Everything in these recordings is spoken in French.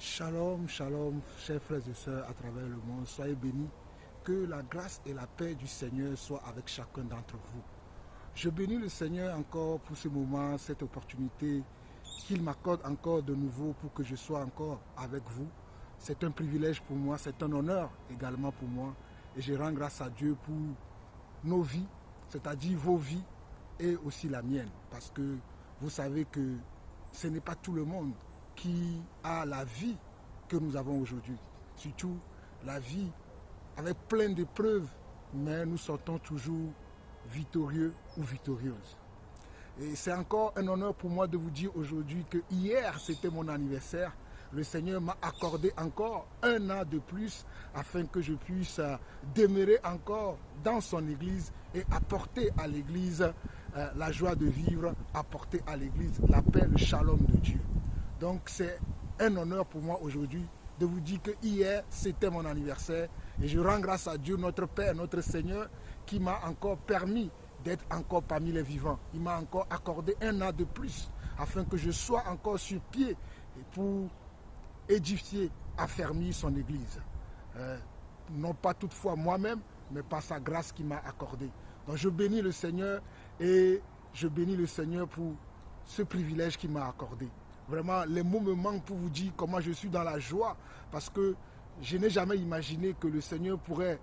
Shalom, shalom, chers frères et sœurs à travers le monde, soyez bénis. Que la grâce et la paix du Seigneur soient avec chacun d'entre vous. Je bénis le Seigneur encore pour ce moment, cette opportunité qu'il m'accorde encore de nouveau pour que je sois encore avec vous. C'est un privilège pour moi, c'est un honneur également pour moi. Et je rends grâce à Dieu pour nos vies, c'est-à-dire vos vies et aussi la mienne. Parce que vous savez que ce n'est pas tout le monde qui a la vie que nous avons aujourd'hui. Surtout la vie avec plein d'épreuves, mais nous sortons toujours victorieux ou victorieuses. Et c'est encore un honneur pour moi de vous dire aujourd'hui que hier c'était mon anniversaire. Le Seigneur m'a accordé encore un an de plus afin que je puisse demeurer encore dans son église et apporter à l'église la joie de vivre, apporter à l'église la paix, le shalom de Dieu. Donc c'est un honneur pour moi aujourd'hui de vous dire que hier c'était mon anniversaire et je rends grâce à Dieu, notre Père, notre Seigneur, qui m'a encore permis d'être encore parmi les vivants. Il m'a encore accordé un an de plus afin que je sois encore sur pied pour édifier, affermir son église. Non pas toutefois moi-même, mais par sa grâce qu'il m'a accordée. Donc je bénis le Seigneur et je bénis le Seigneur pour ce privilège qu'il m'a accordé. Vraiment, les mots me manquent pour vous dire comment je suis dans la joie parce que je n'ai jamais imaginé que le Seigneur pourrait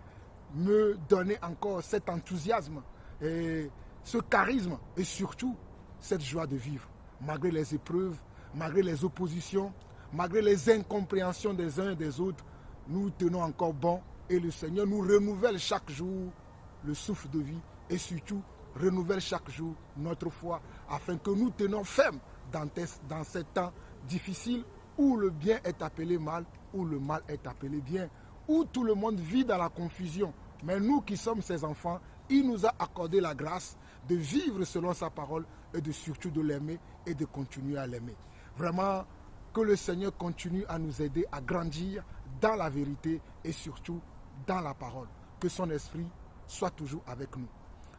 me donner encore cet enthousiasme et ce charisme et surtout cette joie de vivre. Malgré les épreuves, malgré les oppositions, malgré les incompréhensions des uns et des autres, nous tenons encore bon et le Seigneur nous renouvelle chaque jour le souffle de vie et surtout renouvelle chaque jour notre foi afin que nous tenons ferme dans ces temps difficiles où le bien est appelé mal, où le mal est appelé bien, où tout le monde vit dans la confusion. Mais nous qui sommes ses enfants, il nous a accordé la grâce de vivre selon sa parole et de surtout de l'aimer et de continuer à l'aimer. Vraiment, que le Seigneur continue à nous aider à grandir dans la vérité et surtout dans la parole. Que son esprit soit toujours avec nous.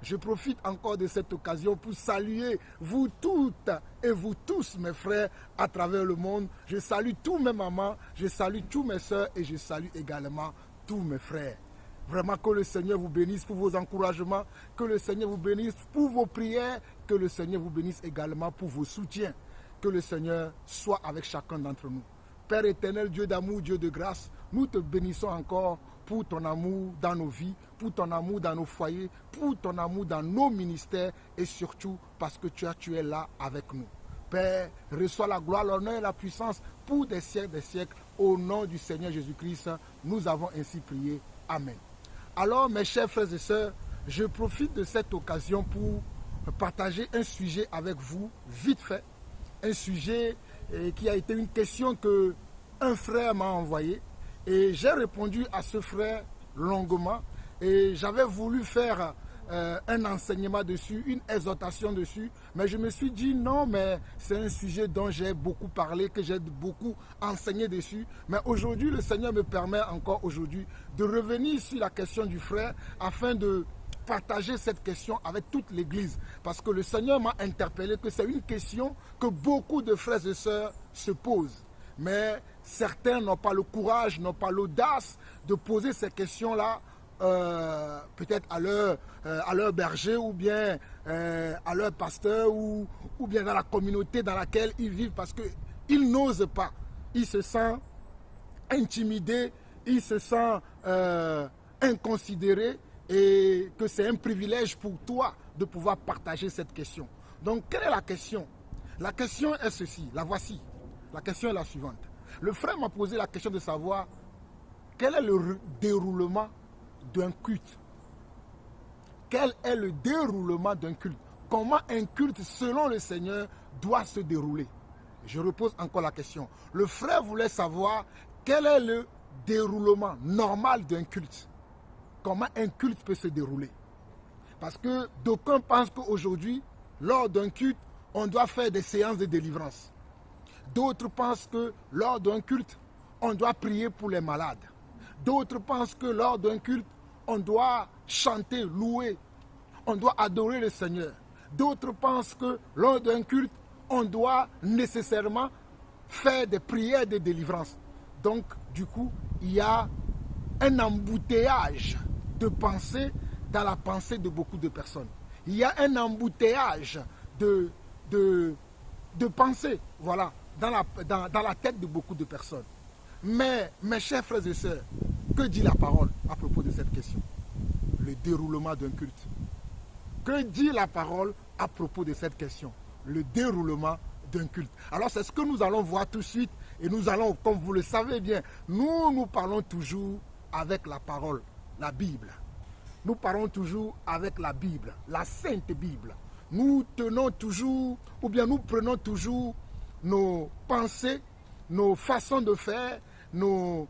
Je profite encore de cette occasion pour saluer vous toutes et vous tous, mes frères, à travers le monde. Je salue tous mes mamans, je salue tous mes soeurs et je salue également tous mes frères. Vraiment que le Seigneur vous bénisse pour vos encouragements, que le Seigneur vous bénisse pour vos prières, que le Seigneur vous bénisse également pour vos soutiens. Que le Seigneur soit avec chacun d'entre nous. Père éternel, Dieu d'amour, Dieu de grâce, nous te bénissons encore pour ton amour dans nos vies, pour ton amour dans nos foyers, pour ton amour dans nos ministères et surtout parce que tu es là avec nous. Père, reçois la gloire, l'honneur et la puissance pour des siècles. Au nom du Seigneur Jésus-Christ, nous avons ainsi prié. Amen. Alors, mes chers frères et sœurs, je profite de cette occasion pour partager un sujet avec vous, vite fait. Un sujet qui a été une question que un frère m'a envoyée. Et j'ai répondu à ce frère longuement et j'avais voulu faire un enseignement dessus, une exhortation dessus, mais je me suis dit non, mais c'est un sujet dont j'ai beaucoup parlé, que j'ai beaucoup enseigné dessus. Mais aujourd'hui, le Seigneur me permet encore aujourd'hui de revenir sur la question du frère afin de partager cette question avec toute l'Église. Parce que le Seigneur m'a interpellé que c'est une question que beaucoup de frères et sœurs se posent. Mais certains n'ont pas le courage, n'ont pas l'audace de poser ces questions-là peut-être à leur berger ou bien à leur pasteur ou bien dans la communauté dans laquelle ils vivent parce qu'ils n'osent pas. Ils se sentent intimidés, ils se sentent inconsidérés et que c'est un privilège pour toi de pouvoir partager cette question. Donc, quelle est la question? La question est ceci, la voici. La question est la suivante. Le frère m'a posé la question de savoir quel est le déroulement d'un culte. Quel est le déroulement d'un culte? Comment un culte, selon le Seigneur, doit se dérouler? Je repose encore la question. Le frère voulait savoir quel est le déroulement normal d'un culte. Comment un culte peut se dérouler? Parce que d'aucuns pensent qu'aujourd'hui, lors d'un culte, on doit faire des séances de délivrance. D'autres pensent que lors d'un culte, on doit prier pour les malades. D'autres pensent que lors d'un culte, on doit chanter, louer. On doit adorer le Seigneur. D'autres pensent que lors d'un culte, on doit nécessairement faire des prières de délivrance. Donc, du coup, il y a un embouteillage de pensée dans la pensée de beaucoup de personnes. Il y a un embouteillage de pensée, voilà, dans la tête de beaucoup de personnes. Mais, mes chers frères et sœurs, que dit la parole à propos de cette question? Le déroulement d'un culte. Que dit la parole à propos de cette question? Le déroulement d'un culte. Alors c'est ce que nous allons voir tout de suite et nous allons, comme vous le savez bien, nous parlons toujours avec la parole, la Bible. Nous parlons toujours avec la Bible, la Sainte Bible. Nous tenons toujours, ou bien nous prenons toujours nos pensées, nos façons de faire, nos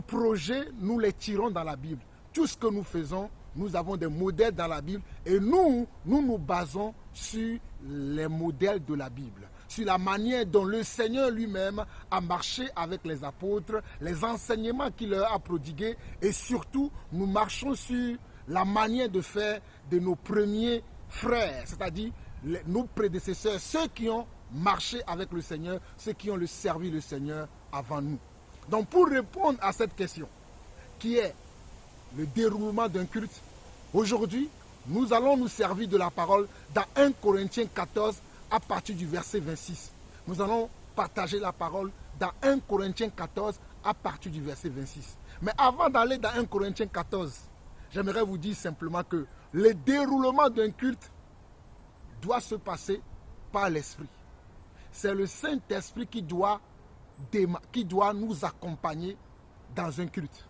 projets, nous les tirons dans la Bible. Tout ce que nous faisons, nous avons des modèles dans la Bible et nous nous basons sur les modèles de la Bible, sur la manière dont le Seigneur lui-même a marché avec les apôtres, les enseignements qu'il leur a prodigués et surtout, nous marchons sur la manière de faire de nos premiers frères, c'est-à-dire nos prédécesseurs, ceux qui ont marché avec le Seigneur, ceux qui ont servi le Seigneur avant nous. Donc pour répondre à cette question, qui est le déroulement d'un culte, aujourd'hui, nous allons nous servir de la parole dans 1 Corinthiens 14 à partir du verset 26. Nous allons partager la parole dans 1 Corinthiens 14 à partir du verset 26. Mais avant d'aller dans 1 Corinthiens 14, j'aimerais vous dire simplement que le déroulement d'un culte doit se passer par l'Esprit. C'est le Saint-Esprit qui doit nous accompagner dans un culte.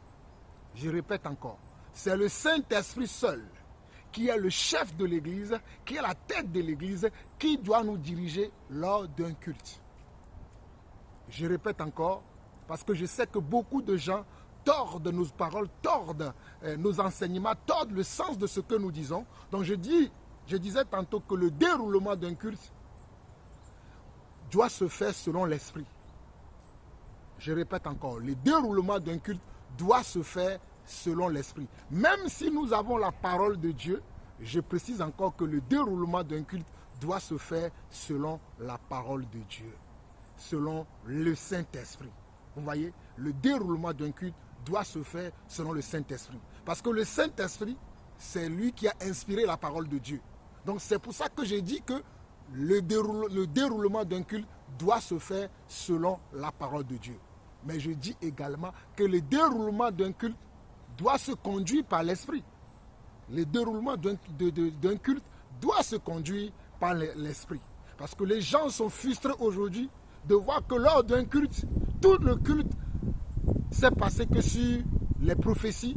Je répète encore, c'est le Saint-Esprit seul qui est le chef de l'Église, qui est la tête de l'Église, qui doit nous diriger lors d'un culte. Je répète encore, parce que je sais que beaucoup de gens tordent nos paroles, tordent nos enseignements, tordent le sens de ce que nous disons. Donc je disais tantôt que le déroulement d'un culte doit se faire selon l'Esprit. Je répète encore, le déroulement d'un culte doit se faire selon l'Esprit. Même si nous avons la parole de Dieu, je précise encore que le déroulement d'un culte doit se faire selon la parole de Dieu, selon le Saint-Esprit. Vous voyez, le déroulement d'un culte doit se faire selon le Saint-Esprit. Parce que le Saint-Esprit, c'est lui qui a inspiré la parole de Dieu. Donc c'est pour ça que j'ai dit que le déroulement d'un culte doit se faire selon la parole de Dieu. Mais je dis également que le déroulement d'un culte doit se conduire par l'Esprit. Le déroulement d'un culte doit se conduire par l'Esprit. Parce que les gens sont frustrés aujourd'hui de voir que lors d'un culte, tout le culte s'est passé que sur les prophéties,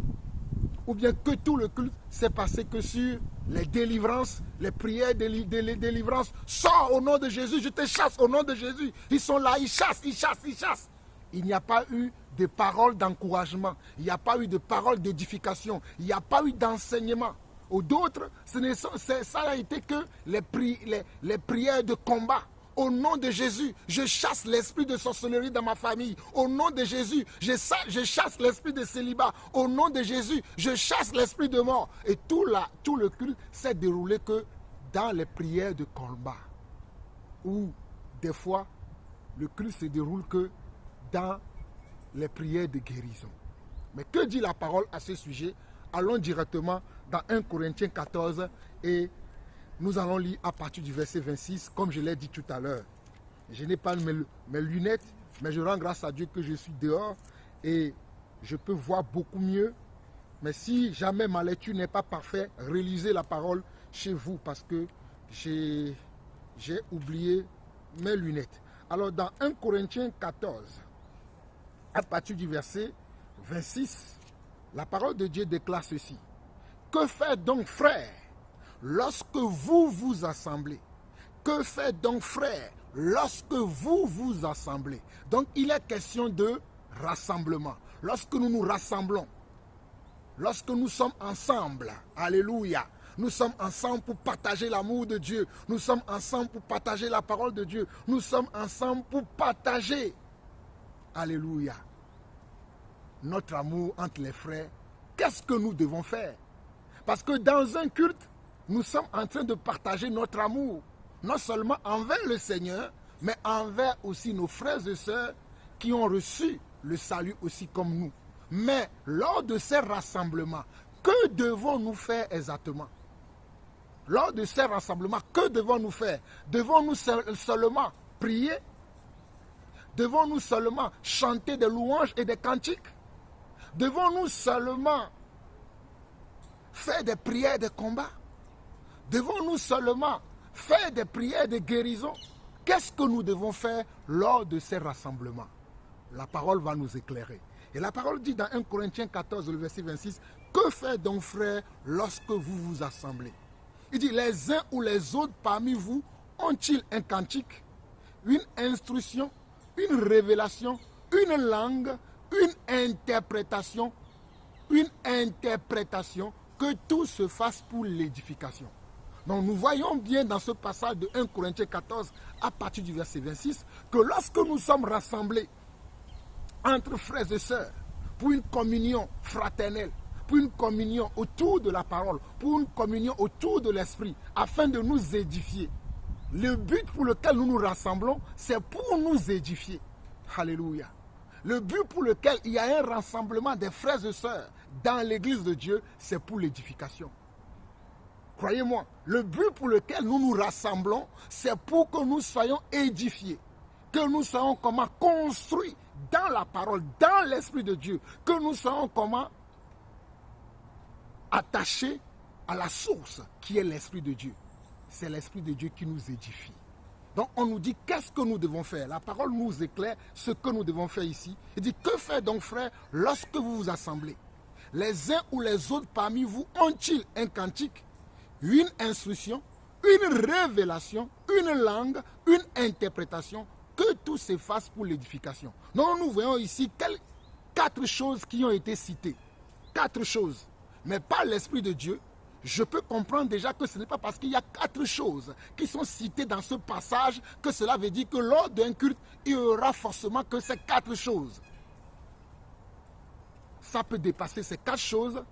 ou bien que tout le culte s'est passé que sur les délivrances, les prières de délivrance. Sors au nom de Jésus, je te chasse au nom de Jésus. Ils sont là, ils chassent. Il n'y a pas eu de paroles d'encouragement, il n'y a pas eu de paroles d'édification, il n'y a pas eu d'enseignement. Ou d'autres, ça n'a été que les prières de combat. Au nom de Jésus, je chasse l'esprit de sorcellerie dans ma famille. Au nom de Jésus, je chasse l'esprit de célibat. Au nom de Jésus, je chasse l'esprit de mort. Et tout le culte s'est déroulé que dans les prières de combat. Ou des fois, le culte se déroule que dans les prières de guérison. Mais que dit la parole à ce sujet? Allons directement dans 1 Corinthiens 14 et nous allons lire à partir du verset 26, comme je l'ai dit tout à l'heure. Je n'ai pas mes lunettes, mais je rends grâce à Dieu que je suis dehors et je peux voir beaucoup mieux. Mais si jamais ma lecture n'est pas parfaite, relisez la parole chez vous parce que j'ai oublié mes lunettes. Alors dans 1 Corinthiens 14, à partir du verset 26, la parole de Dieu déclare ceci. Que fait donc frère lorsque vous vous assemblez? Que fait donc frère lorsque vous vous assemblez? Donc il est question de rassemblement. Lorsque nous nous rassemblons, lorsque nous sommes ensemble, alléluia, nous sommes ensemble pour partager l'amour de Dieu. Nous sommes ensemble pour partager la parole de Dieu. Nous sommes ensemble pour partager, alléluia, notre amour entre les frères. Qu'est-ce que nous devons faire? Parce que dans un culte, nous sommes en train de partager notre amour, non seulement envers le Seigneur, mais envers aussi nos frères et sœurs qui ont reçu le salut aussi comme nous. Mais lors de ces rassemblements, que devons-nous faire exactement? Lors de ces rassemblements, que devons-nous faire? Devons-nous seulement prier? Devons-nous seulement chanter des louanges et des cantiques? Devons-nous seulement faire des prières de combat? Devons-nous seulement faire des prières de guérison? Qu'est-ce que nous devons faire lors de ces rassemblements? La parole va nous éclairer. Et la parole dit dans 1 Corinthiens 14, le verset 26, « Que faire donc, frères, lorsque vous vous assemblez ?» Il dit, « Les uns ou les autres parmi vous ont-ils un cantique, une instruction, une révélation, une langue, une interprétation, que tout se fasse pour l'édification. » Donc nous voyons bien dans ce passage de 1 Corinthiens 14 à partir du verset 26 que lorsque nous sommes rassemblés entre frères et sœurs pour une communion fraternelle, pour une communion autour de la parole, pour une communion autour de l'esprit, afin de nous édifier. Le but pour lequel nous nous rassemblons, c'est pour nous édifier. Alléluia. Le but pour lequel il y a un rassemblement des frères et sœurs dans l'église de Dieu, c'est pour l'édification. Croyez-moi, le but pour lequel nous nous rassemblons, c'est pour que nous soyons édifiés, que nous soyons comment construits dans la parole, dans l'Esprit de Dieu, que nous soyons comment attachés à la source qui est l'Esprit de Dieu. C'est l'Esprit de Dieu qui nous édifie. Donc on nous dit qu'est-ce que nous devons faire. La parole nous éclaire ce que nous devons faire ici. Il dit, que faire donc frères lorsque vous vous assemblez? Les uns ou les autres parmi vous ont-ils un cantique, une instruction, une révélation, une langue, une interprétation, que tout se fasse pour l'édification. Donc nous voyons ici quatre choses qui ont été citées. 4 choses. Mais par l'Esprit de Dieu, je peux comprendre déjà que ce n'est pas parce qu'il y a 4 choses qui sont citées dans ce passage que cela veut dire que lors d'un culte, il y aura forcément que ces 4 choses. Ça peut dépasser ces 4 choses.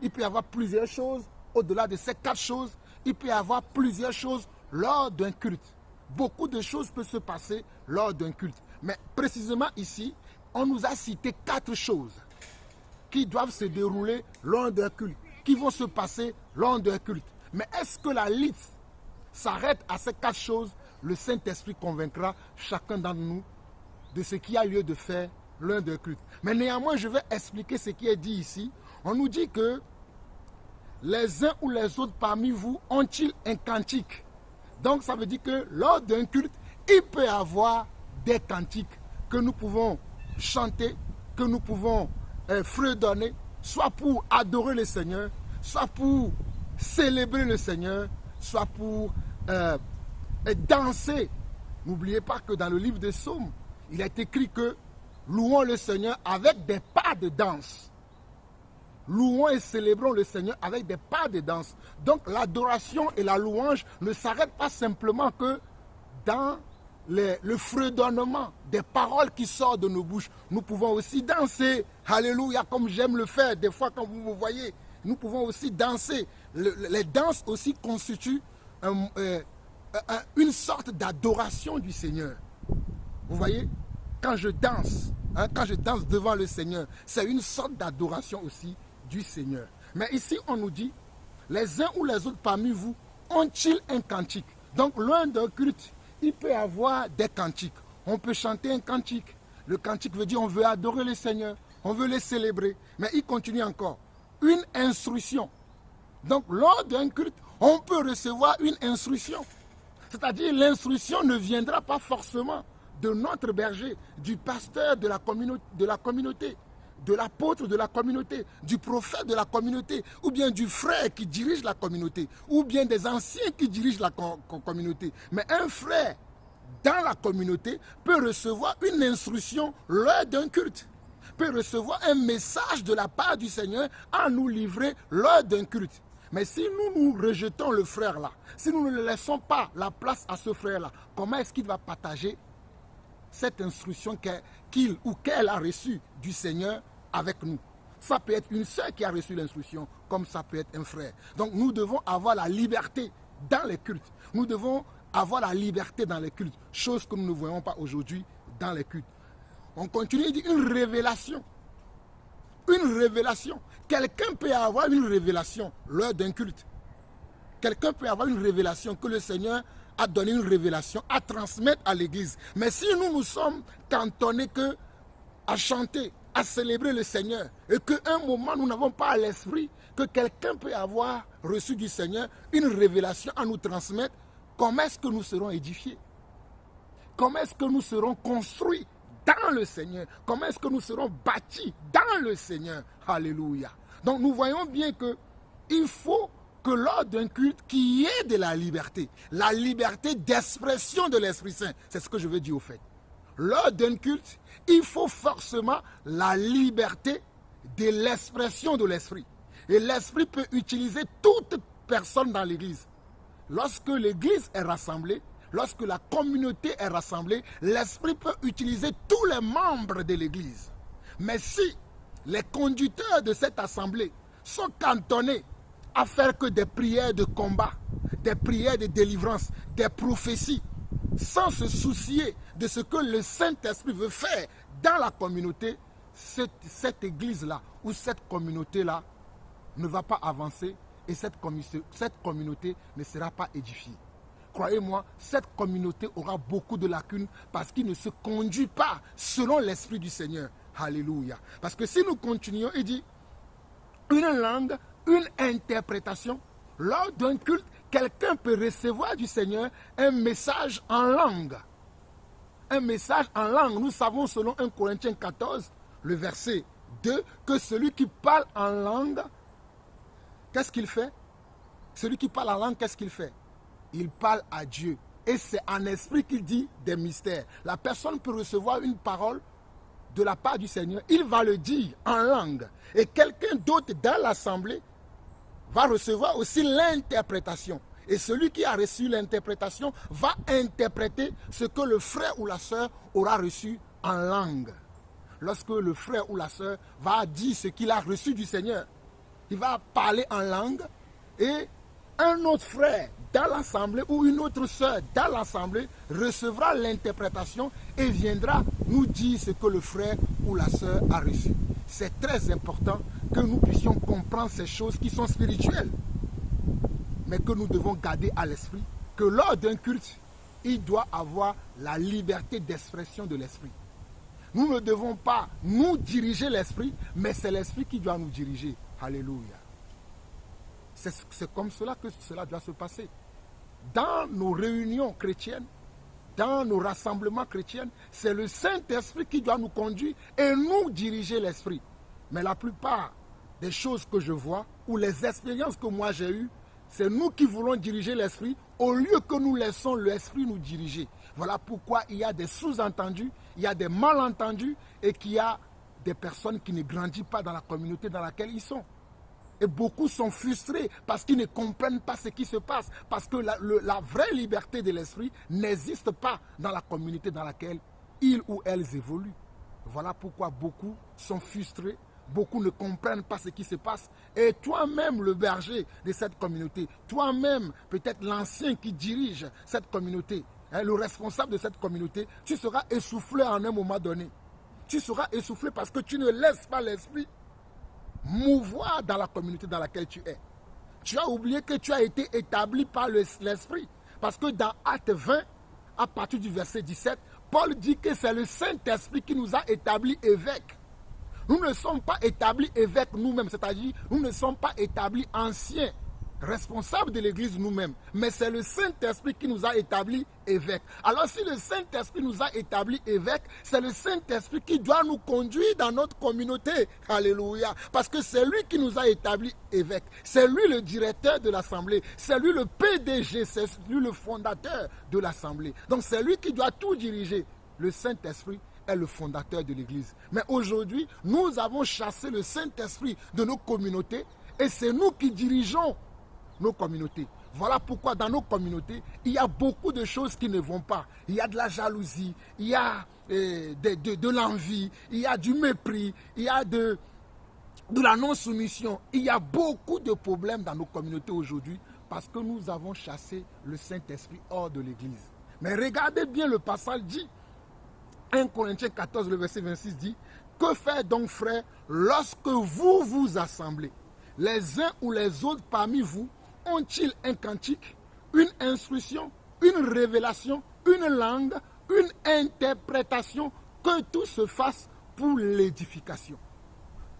Il peut y avoir plusieurs choses. Au-delà de ces 4 choses, il peut y avoir plusieurs choses lors d'un culte. Beaucoup de choses peuvent se passer lors d'un culte. Mais précisément ici, on nous a cité 4 choses qui doivent se dérouler lors d'un culte, qui vont se passer lors d'un culte. Mais est-ce que la liste s'arrête à ces 4 choses? Le Saint-Esprit convaincra chacun d'entre nous de ce qu'il y a lieu de faire lors d'un culte. Mais néanmoins, je vais expliquer ce qui est dit ici. On nous dit que les uns ou les autres parmi vous ont-ils un cantique? Donc ça veut dire que lors d'un culte, il peut y avoir des cantiques que nous pouvons chanter, que nous pouvons fredonner, soit pour adorer le Seigneur, soit pour célébrer le Seigneur, soit pour danser. N'oubliez pas que dans le livre des Psaumes, il est écrit que louons le Seigneur avec des pas de danse. Louons et célébrons le Seigneur avec des pas de danse. Donc l'adoration et la louange ne s'arrêtent pas simplement que dans le fredonnement des paroles qui sortent de nos bouches. Nous pouvons aussi danser, alléluia, comme j'aime le faire des fois quand vous me voyez. Nous pouvons aussi danser. Les danses aussi constituent une sorte d'adoration du Seigneur. Vous voyez, quand je danse devant le Seigneur, c'est une sorte d'adoration aussi du Seigneur. Mais ici, on nous dit, les uns ou les autres parmi vous ont-ils un cantique? Donc, loin d'un culte, il peut y avoir des cantiques. On peut chanter un cantique. Le cantique veut dire on veut adorer le Seigneur, on veut le célébrer. Mais il continue encore. Une instruction. Donc, lors d'un culte, on peut recevoir une instruction. C'est-à-dire, l'instruction ne viendra pas forcément de notre berger, du pasteur de la communauté, de l'apôtre de la communauté, du prophète de la communauté, ou bien du frère qui dirige la communauté, ou bien des anciens qui dirigent la communauté. Mais un frère dans la communauté peut recevoir une instruction lors d'un culte, peut recevoir un message de la part du Seigneur à nous livrer lors d'un culte. Mais si nous rejetons le frère là, si nous ne laissons pas la place à ce frère là, comment est-ce qu'il va partager cette instruction qu'il ou qu'elle a reçue du Seigneur avec nous? Ça peut être une sœur qui a reçu l'instruction, comme ça peut être un frère. Donc nous devons avoir la liberté dans les cultes. Nous devons avoir la liberté dans les cultes, chose que nous ne voyons pas aujourd'hui dans les cultes. On continue, il dit une révélation. Une révélation. Quelqu'un peut avoir une révélation lors d'un culte. Quelqu'un peut avoir une révélation que le Seigneur a donné une révélation à transmettre à l'église. Mais si nous sommes cantonnés que à chanter, à célébrer le Seigneur, et qu'à un moment nous n'avons pas à l'esprit que quelqu'un peut avoir reçu du Seigneur une révélation à nous transmettre, comment est-ce que nous serons édifiés? Comment est-ce que nous serons construits dans le Seigneur? Comment est-ce que nous serons bâtis dans le Seigneur? Alléluia. Donc nous voyons bien que il faut que lors d'un culte, qu'il y ait de la liberté d'expression de l'Esprit Saint. C'est ce que je veux dire au fait. Lors d'un culte, il faut forcément la liberté de l'expression de l'Esprit. Et l'Esprit peut utiliser toute personne dans l'Église. Lorsque l'Église est rassemblée, lorsque la communauté est rassemblée, l'Esprit peut utiliser tous les membres de l'Église. Mais si les conducteurs de cette assemblée sont cantonnés à faire que des prières de combat, des prières de délivrance, des prophéties, sans se soucier de ce que le Saint-Esprit veut faire dans la communauté, cette église-là ou cette communauté-là ne va pas avancer et cette communauté ne sera pas édifiée. Croyez-moi, cette communauté aura beaucoup de lacunes parce qu'il ne se conduit pas selon l'Esprit du Seigneur. Alléluia. Parce que si nous continuons, il dit, une langue, une interprétation, lors d'un culte, quelqu'un peut recevoir du Seigneur un message en langue. Un message en langue. Nous savons selon 1 Corinthiens 14, le verset 2, que celui qui parle en langue, qu'est-ce qu'il fait? Celui qui parle en langue, qu'est-ce qu'il fait? Il parle à Dieu. Et c'est en esprit qu'il dit des mystères. La personne peut recevoir une parole de la part du Seigneur. Il va le dire en langue. Et quelqu'un d'autre dans l'assemblée va recevoir aussi l'interprétation. Et celui qui a reçu l'interprétation va interpréter ce que le frère ou la sœur aura reçu en langue. Lorsque le frère ou la sœur va dire ce qu'il a reçu du Seigneur, il va parler en langue et un autre frère dans l'assemblée ou une autre sœur dans l'assemblée recevra l'interprétation et viendra nous dire ce que le frère ou la sœur a reçu. C'est très important que nous puissions comprendre ces choses qui sont spirituelles, mais que nous devons garder à l'esprit que lors d'un culte, il doit avoir la liberté d'expression de l'esprit. Nous ne devons pas nous diriger l'esprit, mais c'est l'esprit qui doit nous diriger. Alléluia. C'est comme cela que cela doit se passer. Dans nos réunions chrétiennes, dans nos rassemblements chrétiens, c'est le Saint-Esprit qui doit nous conduire et nous diriger l'esprit. Mais la plupart des choses que je vois, ou les expériences que moi j'ai eues, c'est nous qui voulons diriger l'esprit au lieu que nous laissons l'esprit nous diriger. Voilà pourquoi il y a des sous-entendus, il y a des malentendus et qu'il y a des personnes qui ne grandissent pas dans la communauté dans laquelle ils sont. Et beaucoup sont frustrés parce qu'ils ne comprennent pas ce qui se passe. Parce que la vraie liberté de l'esprit n'existe pas dans la communauté dans laquelle ils ou elles évoluent. Voilà pourquoi beaucoup sont frustrés. Beaucoup ne comprennent pas ce qui se passe. Et toi-même, le berger de cette communauté, toi-même, peut-être l'ancien qui dirige cette communauté, le responsable de cette communauté, tu seras essoufflé à un moment donné. Tu seras essoufflé parce que tu ne laisses pas l'esprit mouvoir dans la communauté dans laquelle tu es. Tu as oublié que tu as été établi par l'esprit. Parce que dans Actes 20, à partir du verset 17, Paul dit que c'est le Saint-Esprit qui nous a établis évêques. Nous ne sommes pas établis évêques nous-mêmes, c'est-à-dire nous ne sommes pas établis anciens, responsables de l'Église nous-mêmes, mais c'est le Saint-Esprit qui nous a établis évêques. Alors si le Saint-Esprit nous a établis évêques, c'est le Saint-Esprit qui doit nous conduire dans notre communauté. Alléluia. Parce que c'est lui qui nous a établis évêques. C'est lui le directeur de l'Assemblée. C'est lui le PDG, c'est lui le fondateur de l'Assemblée. Donc c'est lui qui doit tout diriger. Le Saint-Esprit est le fondateur de l'Église. Mais aujourd'hui, nous avons chassé le Saint-Esprit de nos communautés et c'est nous qui dirigeons nos communautés. Voilà pourquoi dans nos communautés, il y a beaucoup de choses qui ne vont pas. Il y a de la jalousie, il y a de l'envie, il y a du mépris, il y a de la non-soumission. Il y a beaucoup de problèmes dans nos communautés aujourd'hui parce que nous avons chassé le Saint-Esprit hors de l'Église. Mais regardez bien, le passage dit 1 Corinthiens 14, le verset 26 dit, que faire donc, frères, lorsque vous vous assemblez? Les uns ou les autres parmi vous ont-ils un cantique, une instruction, une révélation, une langue, une interprétation? Que tout se fasse pour l'édification.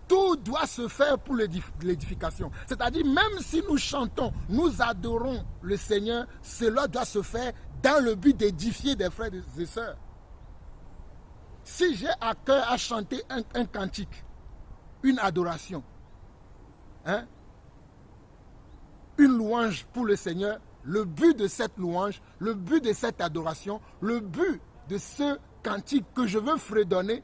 Tout doit se faire pour l'édification. C'est-à-dire, même si nous chantons, nous adorons le Seigneur, cela doit se faire dans le but d'édifier des frères et des sœurs. Si j'ai à cœur à chanter un cantique, une adoration, une louange pour le Seigneur, le but de cette louange, le but de cette adoration, le but de ce cantique que je veux fredonner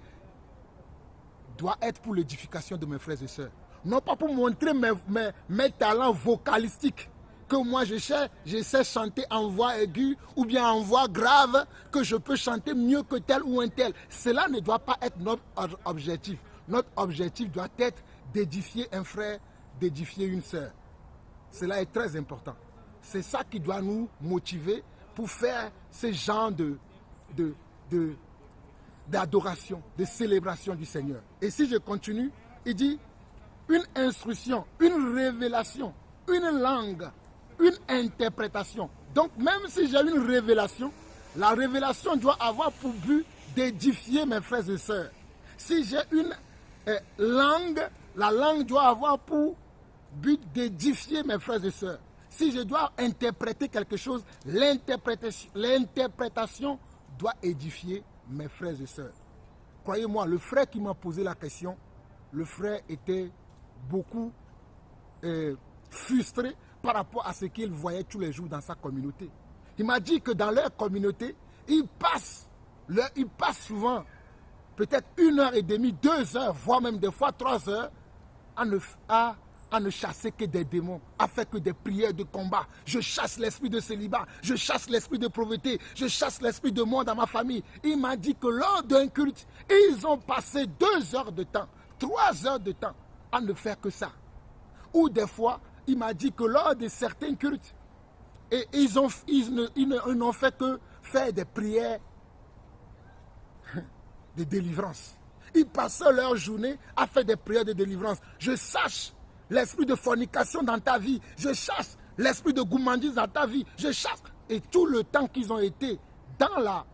doit être pour l'édification de mes frères et sœurs. Non pas pour montrer mes talents vocalistiques, que moi je sais chanter en voix aiguë ou bien en voix grave, que je peux chanter mieux que tel ou un tel. Cela ne doit pas être notre objectif. Notre objectif doit être d'édifier un frère, d'édifier une sœur. Cela est très important. C'est ça qui doit nous motiver pour faire ce genre d'adoration, de célébration du Seigneur. Et si je continue, il dit une instruction, une révélation, une langue, une interprétation. Donc même si j'ai une révélation, la révélation doit avoir pour but d'édifier mes frères et sœurs. Si j'ai une langue, la langue doit avoir pour but d'édifier mes frères et sœurs. Si je dois interpréter quelque chose, l'interprétation doit édifier mes frères et sœurs. Croyez-moi, le frère qui m'a posé la question, le frère était beaucoup frustré par rapport à ce qu'il voyait tous les jours dans sa communauté. Il m'a dit que dans leur communauté, ils passent souvent peut-être 1h30, 2 heures, voire même des fois 3 heures à ne chasser que des démons, à faire que des prières de combat. Je chasse l'esprit de célibat, je chasse l'esprit de pauvreté, je chasse l'esprit de mort dans ma famille. Il m'a dit que lors d'un culte, ils ont passé 2 heures de temps, 3 heures de temps à ne faire que ça. Ou des fois, il m'a dit que lors de certains cultes, ils n'ont fait que faire des prières de délivrance. Ils passaient leur journée à faire des prières de délivrance. Je sache l'esprit de fornication dans ta vie. Je chasse l'esprit de gourmandise dans ta vie. Je chasse. Et tout le temps qu'ils ont été dans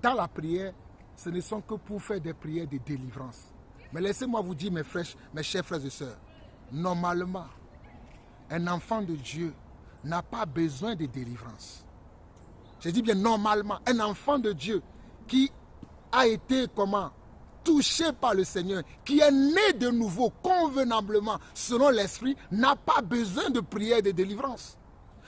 la prière, ce ne sont que pour faire des prières de délivrance. Mais laissez-moi vous dire, mes chers frères et sœurs, normalement, un enfant de Dieu n'a pas besoin de délivrance. Je dis bien normalement, un enfant de Dieu qui a été touché par le Seigneur, qui est né de nouveau convenablement selon l'esprit, n'a pas besoin de prière de délivrance.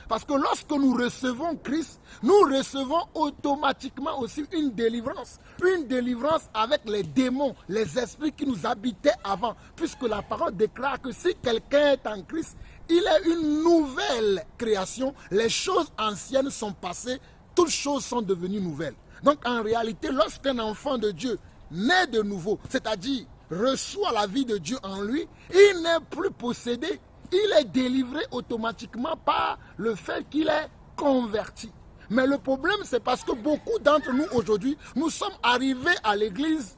Parce que lorsque nous recevons Christ, nous recevons automatiquement aussi une délivrance. Une délivrance avec les démons, les esprits qui nous habitaient avant. Puisque la parole déclare que si quelqu'un est en Christ, il est une nouvelle création. Les choses anciennes sont passées, toutes choses sont devenues nouvelles. Donc en réalité, lorsqu'un enfant de Dieu naît de nouveau, c'est-à-dire reçoit la vie de Dieu en lui, il n'est plus possédé. Il est délivré automatiquement par le fait qu'il est converti. Mais le problème, c'est parce que beaucoup d'entre nous aujourd'hui, nous sommes arrivés à l'église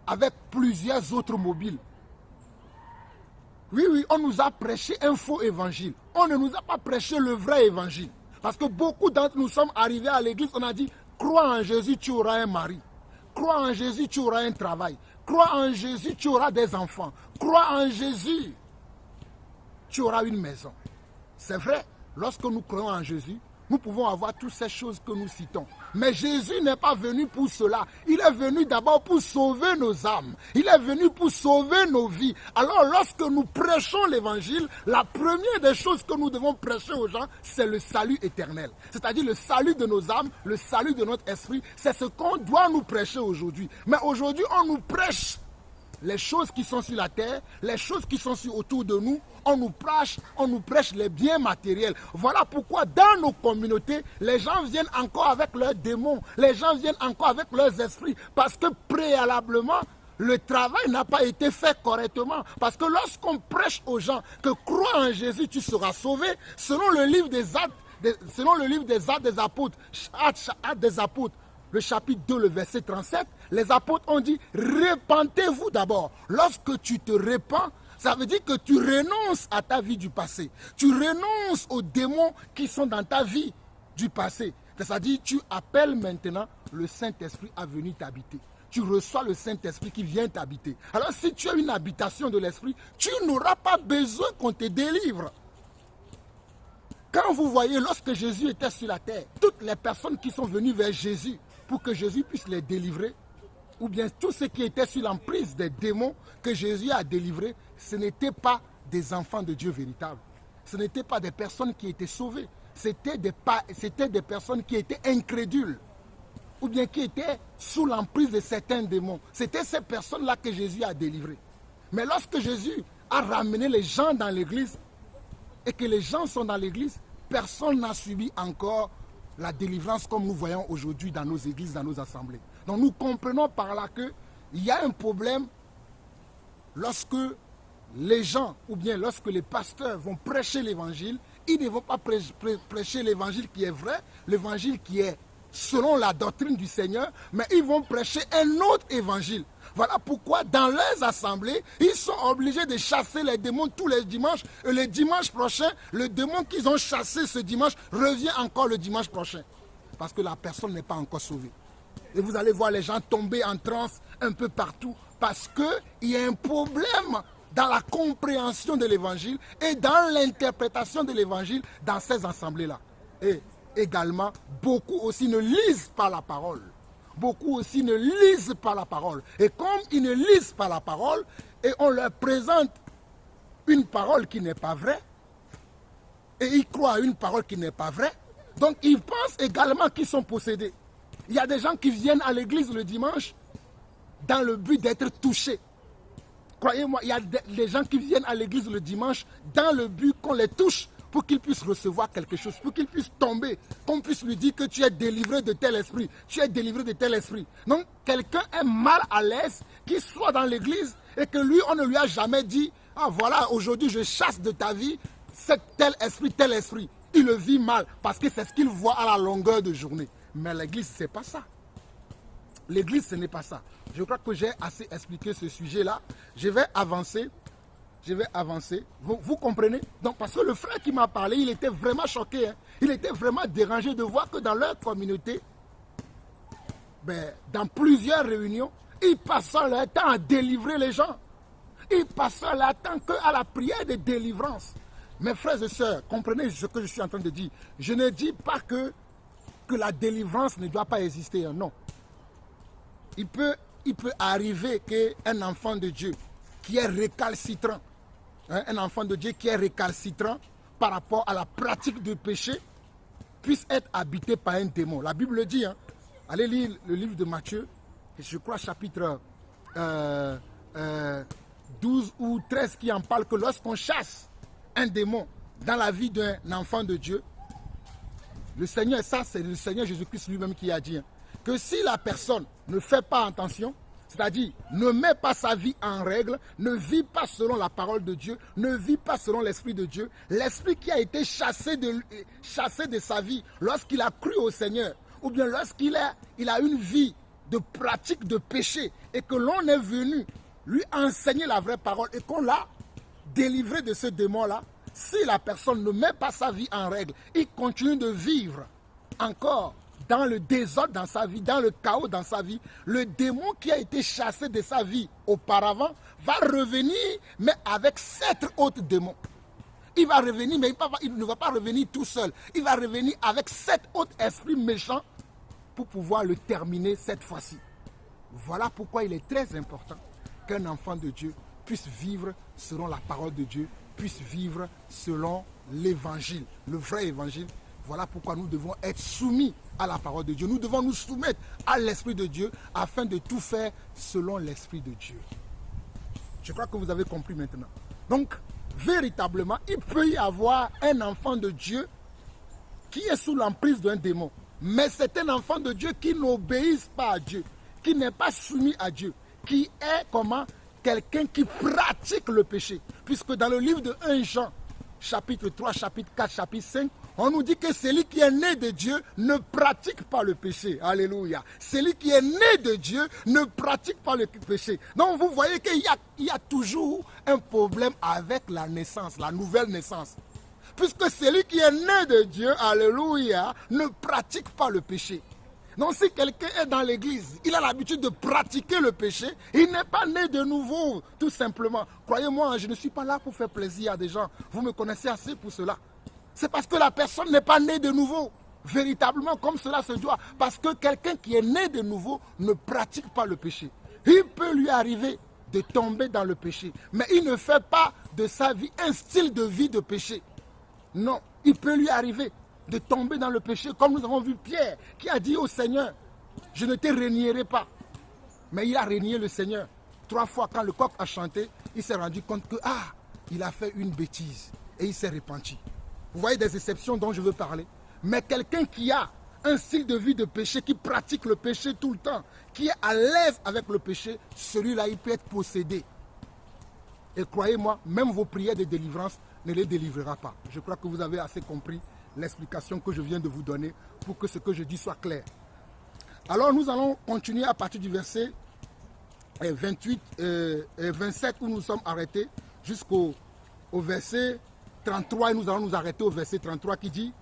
avec plusieurs autres mobiles. Oui, on nous a prêché un faux évangile. On ne nous a pas prêché le vrai évangile. Parce que beaucoup d'entre nous sommes arrivés à l'église, on a dit, crois en Jésus, tu auras un mari. Crois en Jésus, tu auras un travail. Crois en Jésus, tu auras des enfants. Crois en Jésus, tu auras une maison. C'est vrai, lorsque nous croyons en Jésus, nous pouvons avoir toutes ces choses que nous citons. Mais Jésus n'est pas venu pour cela. Il est venu d'abord pour sauver nos âmes. Il est venu pour sauver nos vies. Alors lorsque nous prêchons l'évangile, la première des choses que nous devons prêcher aux gens, c'est le salut éternel. C'est-à-dire le salut de nos âmes, le salut de notre esprit. C'est ce qu'on doit nous prêcher aujourd'hui. Mais aujourd'hui, on nous prêche les choses qui sont sur la terre, les choses qui sont autour de nous, on nous prêche les biens matériels. Voilà pourquoi dans nos communautés, les gens viennent encore avec leurs démons, les gens viennent encore avec leurs esprits, parce que préalablement, le travail n'a pas été fait correctement. Parce que lorsqu'on prêche aux gens que crois en Jésus, tu seras sauvé, selon le livre des Actes des Apôtres, le chapitre 2, le verset 37, les apôtres ont dit, repentez-vous d'abord. Lorsque tu te répands, ça veut dire que tu renonces à ta vie du passé. Tu renonces aux démons qui sont dans ta vie du passé. C'est-à-dire, tu appelles maintenant le Saint-Esprit à venir t'habiter. Tu reçois le Saint-Esprit qui vient t'habiter. Alors, si tu as une habitation de l'Esprit, tu n'auras pas besoin qu'on te délivre. Quand vous voyez, lorsque Jésus était sur la terre, toutes les personnes qui sont venues vers Jésus pour que Jésus puisse les délivrer, ou bien tous ceux qui étaient sur l'emprise des démons que Jésus a délivrés, ce n'étaient pas des enfants de Dieu véritables. Ce n'étaient pas des personnes qui étaient sauvées. C'était des personnes qui étaient incrédules ou bien qui étaient sous l'emprise de certains démons. C'était ces personnes-là que Jésus a délivrées. Mais lorsque Jésus a ramené les gens dans l'église et que les gens sont dans l'église, personne n'a subi encore la délivrance comme nous voyons aujourd'hui dans nos églises, dans nos assemblées. Donc nous comprenons par là qu'il y a un problème lorsque les gens ou bien lorsque les pasteurs vont prêcher l'évangile. Ils ne vont pas prêcher l'évangile qui est vrai, l'évangile qui est selon la doctrine du Seigneur, mais ils vont prêcher un autre évangile. Voilà pourquoi dans leurs assemblées, ils sont obligés de chasser les démons tous les dimanches. Et le dimanche prochain, le démon qu'ils ont chassé ce dimanche revient encore le dimanche prochain. Parce que la personne n'est pas encore sauvée. Et vous allez voir les gens tomber en transe un peu partout parce qu'il y a un problème dans la compréhension de l'évangile et dans l'interprétation de l'évangile dans ces assemblées-là. Et également, beaucoup aussi ne lisent pas la parole. Beaucoup aussi ne lisent pas la parole. Et comme ils ne lisent pas la parole, et on leur présente une parole qui n'est pas vraie, et ils croient à une parole qui n'est pas vraie, donc ils pensent également qu'ils sont possédés. Il y a des gens qui viennent à l'église le dimanche dans le but d'être touchés. Croyez-moi, il y a des gens qui viennent à l'église le dimanche dans le but qu'on les touche pour qu'ils puissent recevoir quelque chose, pour qu'ils puissent tomber, qu'on puisse lui dire que tu es délivré de tel esprit, tu es délivré de tel esprit. Donc, quelqu'un est mal à l'aise, qu'il soit dans l'église et que lui, on ne lui a jamais dit, ah voilà, aujourd'hui je chasse de ta vie tel esprit. Il le vit mal parce que c'est ce qu'il voit à la longueur de journée. Mais l'église, ce n'est pas ça. L'église, ce n'est pas ça. Je crois que j'ai assez expliqué ce sujet-là. Je vais avancer. Vous comprenez? Donc, parce que le frère qui m'a parlé, il était vraiment choqué. Hein. Il était vraiment dérangé de voir que dans leur communauté, dans plusieurs réunions, ils passent leur temps à délivrer les gens. Ils passent leur temps qu'à la prière de délivrance. Mes frères et sœurs, comprenez ce que je suis en train de dire. Je ne dis pas que la délivrance ne doit pas exister. Non. Il peut arriver qu'un enfant de Dieu qui est récalcitrant, un enfant de Dieu qui est récalcitrant par rapport à la pratique du péché, puisse être habité par un démon. La Bible le dit. Hein. Allez lire le livre de Matthieu, je crois chapitre 12 ou 13 qui en parle que lorsqu'on chasse un démon dans la vie d'un enfant de Dieu, le Seigneur, ça c'est le Seigneur Jésus-Christ lui-même qui a dit, hein, que si la personne ne fait pas attention, c'est-à-dire ne met pas sa vie en règle, ne vit pas selon la parole de Dieu, ne vit pas selon l'Esprit de Dieu, l'Esprit qui a été chassé de sa vie lorsqu'il a cru au Seigneur, ou bien lorsqu'il a une vie de pratique de péché et que l'on est venu lui enseigner la vraie parole et qu'on l'a délivré de ce démon-là, si la personne ne met pas sa vie en règle, il continue de vivre encore dans le désordre dans sa vie, dans le chaos dans sa vie, le démon qui a été chassé de sa vie auparavant va revenir, mais avec 7 autres démons. Il va revenir, mais il ne va pas revenir tout seul. Il va revenir avec 7 autres esprits méchants pour pouvoir le terminer cette fois-ci. Voilà pourquoi il est très important qu'un enfant de Dieu puisse vivre selon la parole de Dieu, puisse vivre selon l'évangile, le vrai évangile. Voilà pourquoi nous devons être soumis à la parole de Dieu. Nous devons nous soumettre à l'Esprit de Dieu afin de tout faire selon l'Esprit de Dieu. Je crois que vous avez compris maintenant. Donc, véritablement, il peut y avoir un enfant de Dieu qui est sous l'emprise d'un démon. Mais c'est un enfant de Dieu qui n'obéit pas à Dieu, qui n'est pas soumis à Dieu, qui est comment? Quelqu'un qui pratique le péché. Puisque dans le livre de 1 Jean, chapitre 3, chapitre 4, chapitre 5, on nous dit que celui qui est né de Dieu ne pratique pas le péché. Alléluia. Celui qui est né de Dieu ne pratique pas le péché. Donc vous voyez qu'il y a toujours un problème avec la naissance, la nouvelle naissance. Puisque celui qui est né de Dieu, alléluia, ne pratique pas le péché. Donc si quelqu'un est dans l'église, il a l'habitude de pratiquer le péché, il n'est pas né de nouveau, tout simplement. Croyez-moi, je ne suis pas là pour faire plaisir à des gens. Vous me connaissez assez pour cela. C'est parce que la personne n'est pas née de nouveau, véritablement comme cela se doit. Parce que quelqu'un qui est né de nouveau ne pratique pas le péché. Il peut lui arriver de tomber dans le péché, mais il ne fait pas de sa vie un style de vie de péché. Non, il peut lui arriver de tomber dans le péché, comme nous avons vu Pierre, qui a dit au Seigneur, je ne te renierai pas. Mais il a renié le Seigneur. 3 fois, quand le coq a chanté, il s'est rendu compte que, il a fait une bêtise et il s'est repenti. Vous voyez des exceptions dont je veux parler. Mais quelqu'un qui a un style de vie de péché, qui pratique le péché tout le temps, qui est à l'aise avec le péché, celui-là, il peut être possédé. Et croyez-moi, même vos prières de délivrance ne les délivrera pas. Je crois que vous avez assez compris l'explication que je viens de vous donner pour que ce que je dis soit clair. Alors nous allons continuer à partir du verset 28 et 27 où nous sommes arrêtés jusqu'au verset 33 et nous allons nous arrêter au verset 33 qui dit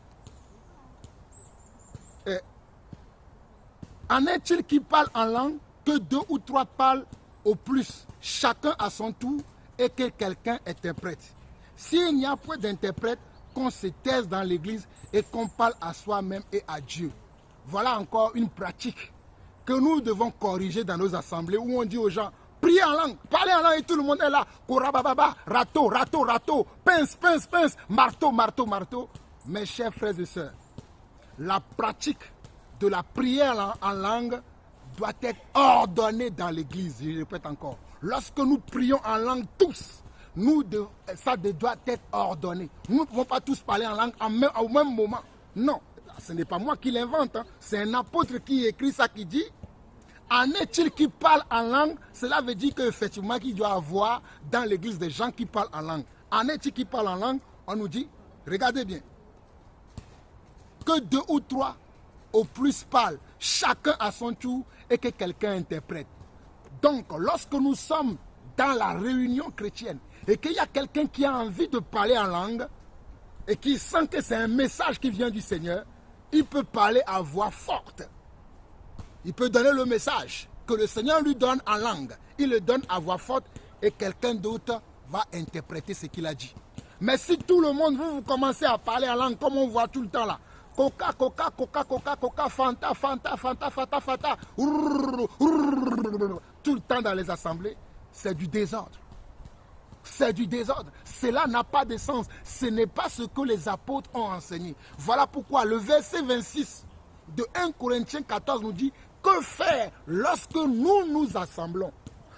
en est-il qui parle en langue que 2 ou 3 parlent au plus, chacun à son tour et que quelqu'un interprète. S'il n'y a point d'interprète, qu'on se taise dans l'église et qu'on parle à soi-même et à Dieu. Voilà encore une pratique que nous devons corriger dans nos assemblées où on dit aux gens, priez en langue, parlez en langue et tout le monde est là. Korabababa, rato, rato, rato, pince, pince, pince, marteau, marteau, marteau. Mes chers frères et sœurs, la pratique de la prière en langue doit être ordonnée dans l'église. Je répète encore, lorsque nous prions en langue tous, ça doit être ordonné. Nous ne pouvons pas tous parler en langue au même moment. Non, ce n'est pas moi qui l'invente. C'est un apôtre qui écrit ça, qui dit en est-il qui parle en langue? Cela veut dire qu'effectivement, il doit y avoir dans l'église des gens qui parlent en langue. En est-il qui parle en langue? On nous dit, regardez bien, que 2 ou 3 au plus parlent, chacun à son tour, et que quelqu'un interprète. Donc, lorsque nous sommes dans la réunion chrétienne, et qu'il y a quelqu'un qui a envie de parler en langue, et qui sent que c'est un message qui vient du Seigneur, il peut parler à voix forte. Il peut donner le message que le Seigneur lui donne en langue. Il le donne à voix forte, et quelqu'un d'autre va interpréter ce qu'il a dit. Mais si tout le monde, vous commencez à parler en langue, comme on voit tout le temps là, coca, coca, coca, coca, coca, fanta, fanta, fanta, fanta, fanta, tout le temps dans les assemblées, c'est du désordre. C'est du désordre. Cela n'a pas de sens. Ce n'est pas ce que les apôtres ont enseigné. Voilà pourquoi le verset 26 de 1 Corinthiens 14 nous dit que faire lorsque nous nous assemblons.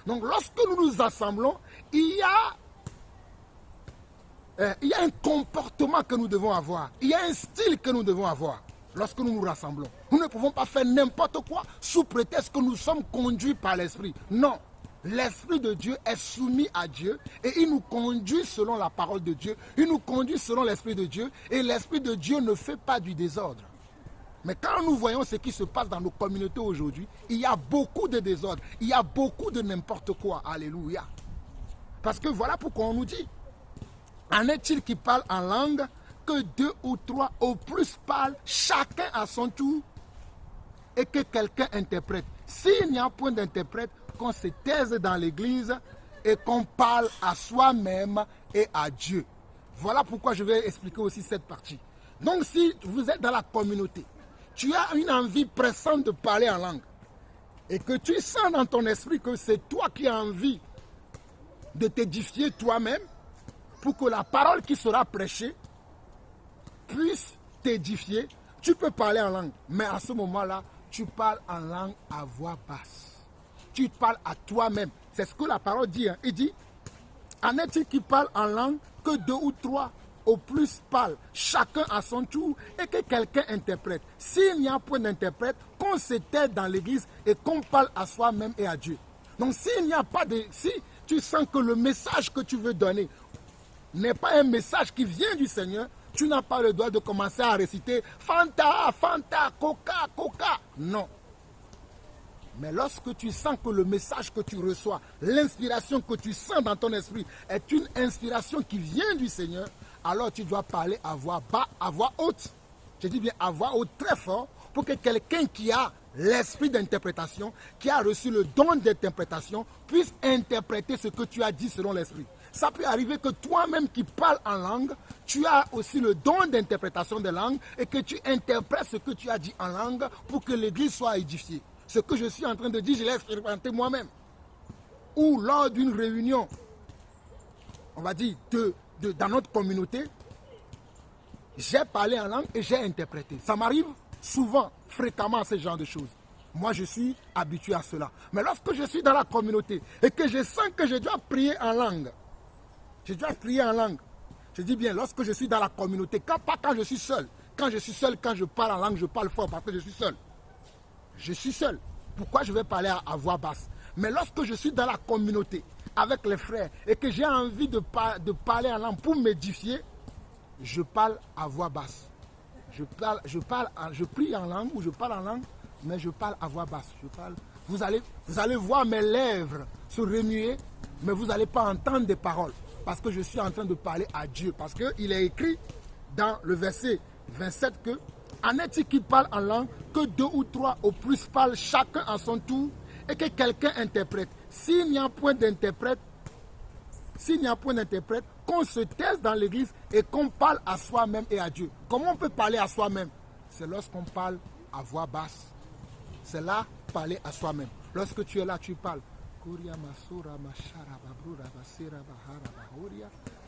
Donc lorsque nous nous assemblons, il y a un comportement que nous devons avoir. Il y a un style que nous devons avoir lorsque nous nous rassemblons. Nous ne pouvons pas faire n'importe quoi sous prétexte que nous sommes conduits par l'Esprit. Non. L'Esprit de Dieu est soumis à Dieu et il nous conduit selon la parole de Dieu. Il nous conduit selon l'Esprit de Dieu et l'Esprit de Dieu ne fait pas du désordre. Mais quand nous voyons ce qui se passe dans nos communautés aujourd'hui, il y a beaucoup de désordre, il y a beaucoup de n'importe quoi. Alléluia. Parce que voilà pourquoi on nous dit, en est-il qui parle en langue que 2 ou 3 au plus parlent, chacun à son tour, et que quelqu'un interprète. S'il n'y a point d'interprète, qu'on se taise dans l'église et qu'on parle à soi-même et à Dieu. Voilà pourquoi je vais expliquer aussi cette partie. Donc si vous êtes dans la communauté, tu as une envie pressante de parler en langue et que tu sens dans ton esprit que c'est toi qui as envie de t'édifier toi-même pour que la parole qui sera prêchée puisse t'édifier, tu peux parler en langue. Mais à ce moment-là, tu parles en langue à voix basse. Tu parles à toi-même. C'est ce que la parole dit. Il dit, en est-il qui parle en langue que 2 ou 3 au plus parlent, chacun à son tour, et que quelqu'un interprète. S'il n'y a point d'interprète, qu'on se taise dans l'église et qu'on parle à soi-même et à Dieu. Donc s'il n'y a pas de... Si tu sens que le message que tu veux donner n'est pas un message qui vient du Seigneur, tu n'as pas le droit de commencer à réciter Fanta, Fanta, Coca, Coca. Non. Mais lorsque tu sens que le message que tu reçois, l'inspiration que tu sens dans ton esprit est une inspiration qui vient du Seigneur, alors tu dois parler à voix bas, à voix haute. Je dis bien à voix haute très fort pour que quelqu'un qui a l'esprit d'interprétation, qui a reçu le don d'interprétation, puisse interpréter ce que tu as dit selon l'esprit. Ça peut arriver que toi-même qui parles en langue, tu as aussi le don d'interprétation des langues et que tu interprètes ce que tu as dit en langue pour que l'église soit édifiée. Ce que je suis en train de dire, je l'ai expérimenté moi-même. Ou lors d'une réunion, on va dire, dans notre communauté, j'ai parlé en langue et j'ai interprété. Ça m'arrive souvent, fréquemment, ce genre de choses. Moi, je suis habitué à cela. Mais lorsque je suis dans la communauté et que je sens que je dois prier en langue, je dois prier en langue. Je dis bien, lorsque je suis dans la communauté, pas quand je suis seul. Quand je suis seul, quand je parle en langue, je parle fort parce que je suis seul. Je suis seul. Pourquoi je vais parler à voix basse? Mais lorsque je suis dans la communauté, avec les frères, et que j'ai envie de parler en langue pour m'édifier, je parle à voix basse. Je prie en langue ou je parle en langue, mais je parle à voix basse. Vous allez voir mes lèvres se remuer, mais vous n'allez pas entendre des paroles. Parce que je suis en train de parler à Dieu. Parce qu'il est écrit dans le verset 27 que en est-il qui parle en langue, que 2 ou 3 au plus parlent chacun à son tour et que quelqu'un interprète. S'il n'y a point d'interprète, qu'on se taise dans l'église et qu'on parle à soi-même et à Dieu. Comment on peut parler à soi-même? C'est lorsqu'on parle à voix basse. C'est là, parler à soi-même. Lorsque tu es là, tu parles.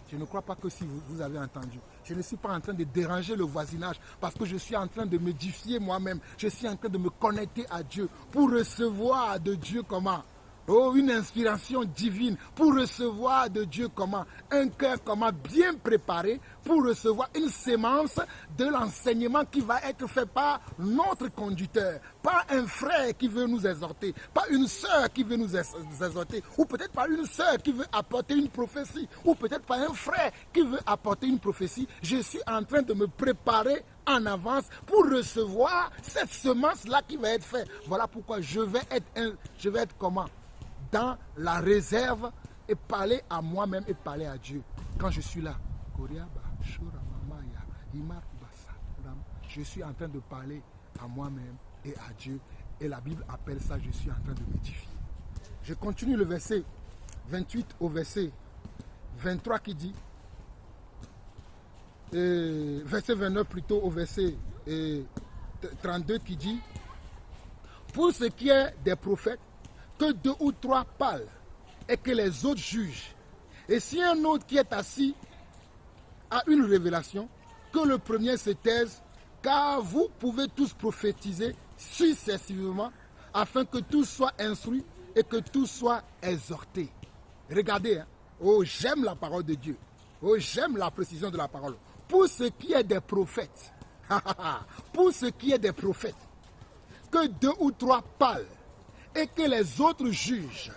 Je ne crois pas que si vous avez entendu. Je ne suis pas en train de déranger le voisinage parce que je suis en train de m'édifier moi-même. Je suis en train de me connecter à Dieu pour recevoir de Dieu comment? Oh, une inspiration divine pour recevoir de Dieu comment? Un cœur comment bien préparé pour recevoir une sémence de l'enseignement qui va être fait par notre conducteur. Pas un frère qui veut nous exhorter, pas une sœur qui veut nous exhorter, ou peut-être pas une sœur qui veut apporter une prophétie, ou peut-être pas un frère qui veut apporter une prophétie. Je suis en train de me préparer en avance pour recevoir cette semence-là qui va être faite. Voilà pourquoi je vais être comment? Dans la réserve et parler à moi-même et parler à Dieu. Quand je suis là, je suis en train de parler à moi-même et à Dieu. Et la Bible appelle ça, je suis en train de m'édifier. Je continue le verset 28 au verset 23 qui dit, verset 29 plutôt au verset 32 qui dit, pour ce qui est des prophètes, que 2 ou 3 parlent et que les autres jugent. Et si un autre qui est assis a une révélation, que le premier se taise, car vous pouvez tous prophétiser successivement, afin que tous soient instruits et que tous soient exhortés. Regardez, hein. Oh, j'aime la parole de Dieu. Oh, j'aime la précision de la parole. Pour ce qui est des prophètes, pour ce qui est des prophètes, que 2 ou 3 parlent et que les autres jugent,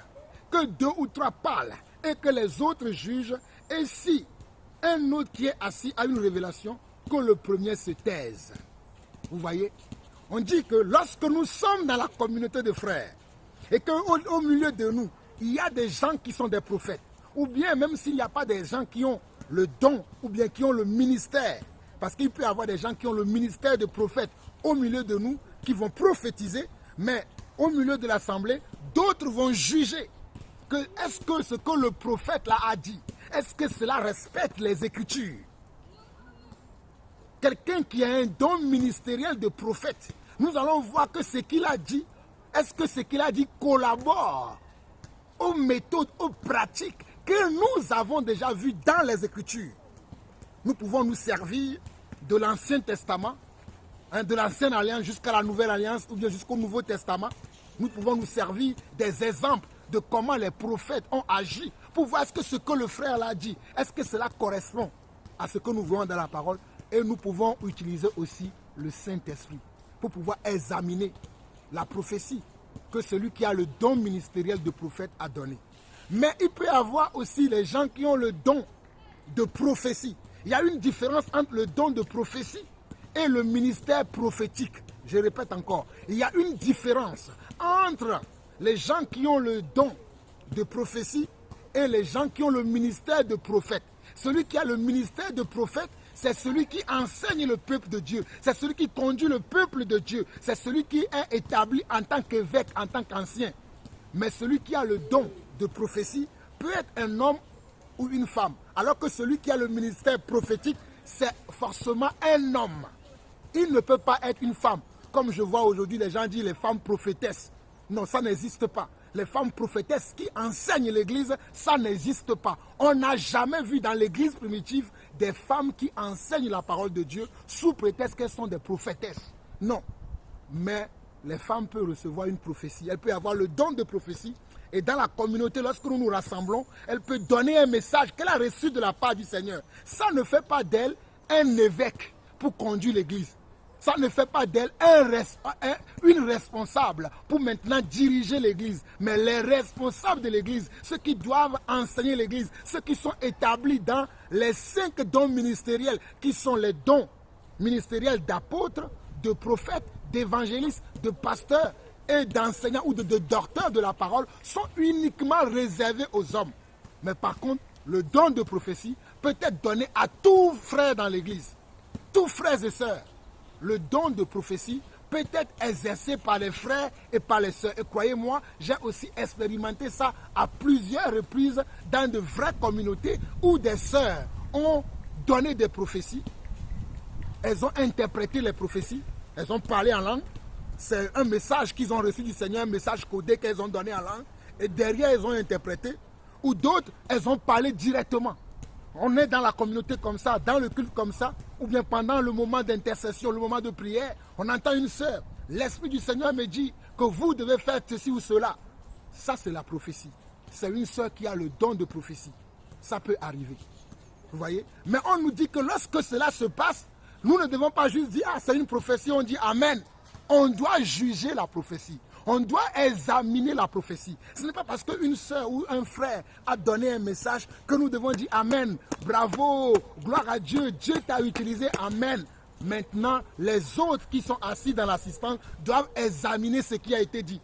que 2 ou 3 parlent et que les autres jugent, et si un autre qui est assis a une révélation, que le premier se taise. Vous voyez, on dit que lorsque nous sommes dans la communauté de frères, et qu'au milieu de nous, il y a des gens qui sont des prophètes, ou bien même s'il n'y a pas des gens qui ont le don, ou bien qui ont le ministère, parce qu'il peut y avoir des gens qui ont le ministère de prophète au milieu de nous, qui vont prophétiser, mais au milieu de l'assemblée, d'autres vont juger que est-ce que ce que le prophète là a dit, est-ce que cela respecte les Écritures? Quelqu'un qui a un don ministériel de prophète, nous allons voir que ce qu'il a dit, est-ce que ce qu'il a dit collabore aux méthodes, aux pratiques que nous avons déjà vues dans les Écritures? Nous pouvons nous servir de l'Ancien Testament, de l'Ancienne Alliance jusqu'à la Nouvelle Alliance ou bien jusqu'au Nouveau Testament. Nous pouvons nous servir des exemples de comment les prophètes ont agi pour voir est-ce que ce que le frère l'a dit, est-ce que cela correspond à ce que nous voyons dans la parole. Et nous pouvons utiliser aussi le Saint-Esprit pour pouvoir examiner la prophétie que celui qui a le don ministériel de prophète a donné. Mais il peut y avoir aussi les gens qui ont le don de prophétie. Il y a une différence entre le don de prophétie et le ministère prophétique. Je répète encore, il y a une différence entre les gens qui ont le don de prophétie et les gens qui ont le ministère de prophète. Celui qui a le ministère de prophète, c'est celui qui enseigne le peuple de Dieu. C'est celui qui conduit le peuple de Dieu. C'est celui qui est établi en tant qu'évêque, en tant qu'ancien. Mais celui qui a le don de prophétie peut être un homme ou une femme. Alors que celui qui a le ministère prophétique, c'est forcément un homme. Il ne peut pas être une femme. Comme je vois aujourd'hui, les gens disent les femmes prophétesses. Non, ça n'existe pas. Les femmes prophétesses qui enseignent l'église, ça n'existe pas. On n'a jamais vu dans l'église primitive des femmes qui enseignent la parole de Dieu sous prétexte qu'elles sont des prophétesses. Non. Mais les femmes peuvent recevoir une prophétie. Elles peuvent avoir le don de prophétie. Et dans la communauté, lorsque nous nous rassemblons, elle peut donner un message qu'elle a reçu de la part du Seigneur. Ça ne fait pas d'elle un évêque pour conduire l'église. Ça ne fait pas d'elle une responsable pour maintenant diriger l'église. Mais les responsables de l'église, ceux qui doivent enseigner l'église, ceux qui sont établis dans les 5 dons ministériels, qui sont les dons ministériels d'apôtres, de prophètes, d'évangélistes, de pasteurs et d'enseignants ou de docteurs de la parole, sont uniquement réservés aux hommes. Mais par contre, le don de prophétie peut être donné à tous frères dans l'église, tous frères et sœurs. Le don de prophétie peut être exercé par les frères et par les sœurs. Et croyez-moi, j'ai aussi expérimenté ça à plusieurs reprises dans de vraies communautés où des sœurs ont donné des prophéties. Elles ont interprété les prophéties, elles ont parlé en langue. C'est un message qu'ils ont reçu du Seigneur, un message codé qu'elles ont donné en langue. Et derrière, elles ont interprété. Ou d'autres, elles ont parlé directement. On est dans la communauté comme ça, dans le culte comme ça, ou bien pendant le moment d'intercession, le moment de prière, on entend une sœur. L'Esprit du Seigneur me dit que vous devez faire ceci ou cela. Ça, c'est la prophétie. C'est une sœur qui a le don de prophétie. Ça peut arriver. Vous voyez? Mais on nous dit que lorsque cela se passe, nous ne devons pas juste dire, ah, c'est une prophétie, on dit Amen. On doit juger la prophétie. On doit examiner la prophétie. Ce n'est pas parce qu'une sœur ou un frère a donné un message que nous devons dire Amen, bravo, gloire à Dieu, Dieu t'a utilisé, Amen. Maintenant, les autres qui sont assis dans l'assistance doivent examiner ce qui a été dit.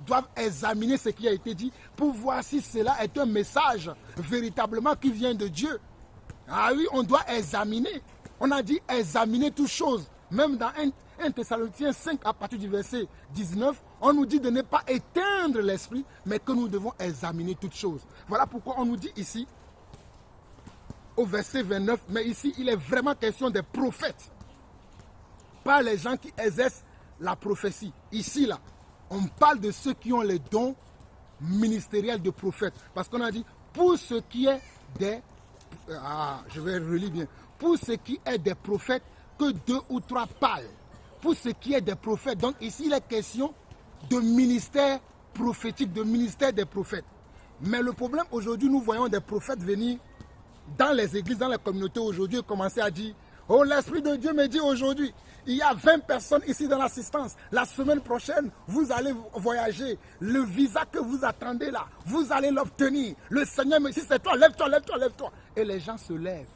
Doivent examiner ce qui a été dit pour voir si cela est un message véritablement qui vient de Dieu. Ah oui, on doit examiner. On a dit examiner toutes choses. Même dans 1 Thessaloniciens 5, à partir du verset 19, on nous dit de ne pas éteindre l'esprit, mais que nous devons examiner toutes choses. Voilà pourquoi on nous dit ici, au verset 29, mais ici, il est vraiment question des prophètes. Pas les gens qui exercent la prophétie. Ici, là, on parle de ceux qui ont les dons ministériels de prophètes. Parce qu'on a dit, pour ce qui est des... Ah, je vais relire bien. Pour ce qui est des prophètes, que 2 ou 3 parlent. Pour ce qui est des prophètes. Donc ici, il est question de ministère prophétique, de ministère des prophètes. Mais le problème aujourd'hui, nous voyons des prophètes venir dans les églises, dans les communautés aujourd'hui et commencer à dire, oh, l'Esprit de Dieu me dit aujourd'hui, il y a 20 personnes ici dans l'assistance. La semaine prochaine, vous allez voyager. Le visa que vous attendez là, vous allez l'obtenir. Le Seigneur me dit, c'est toi, lève-toi, lève-toi, lève-toi. Et les gens se lèvent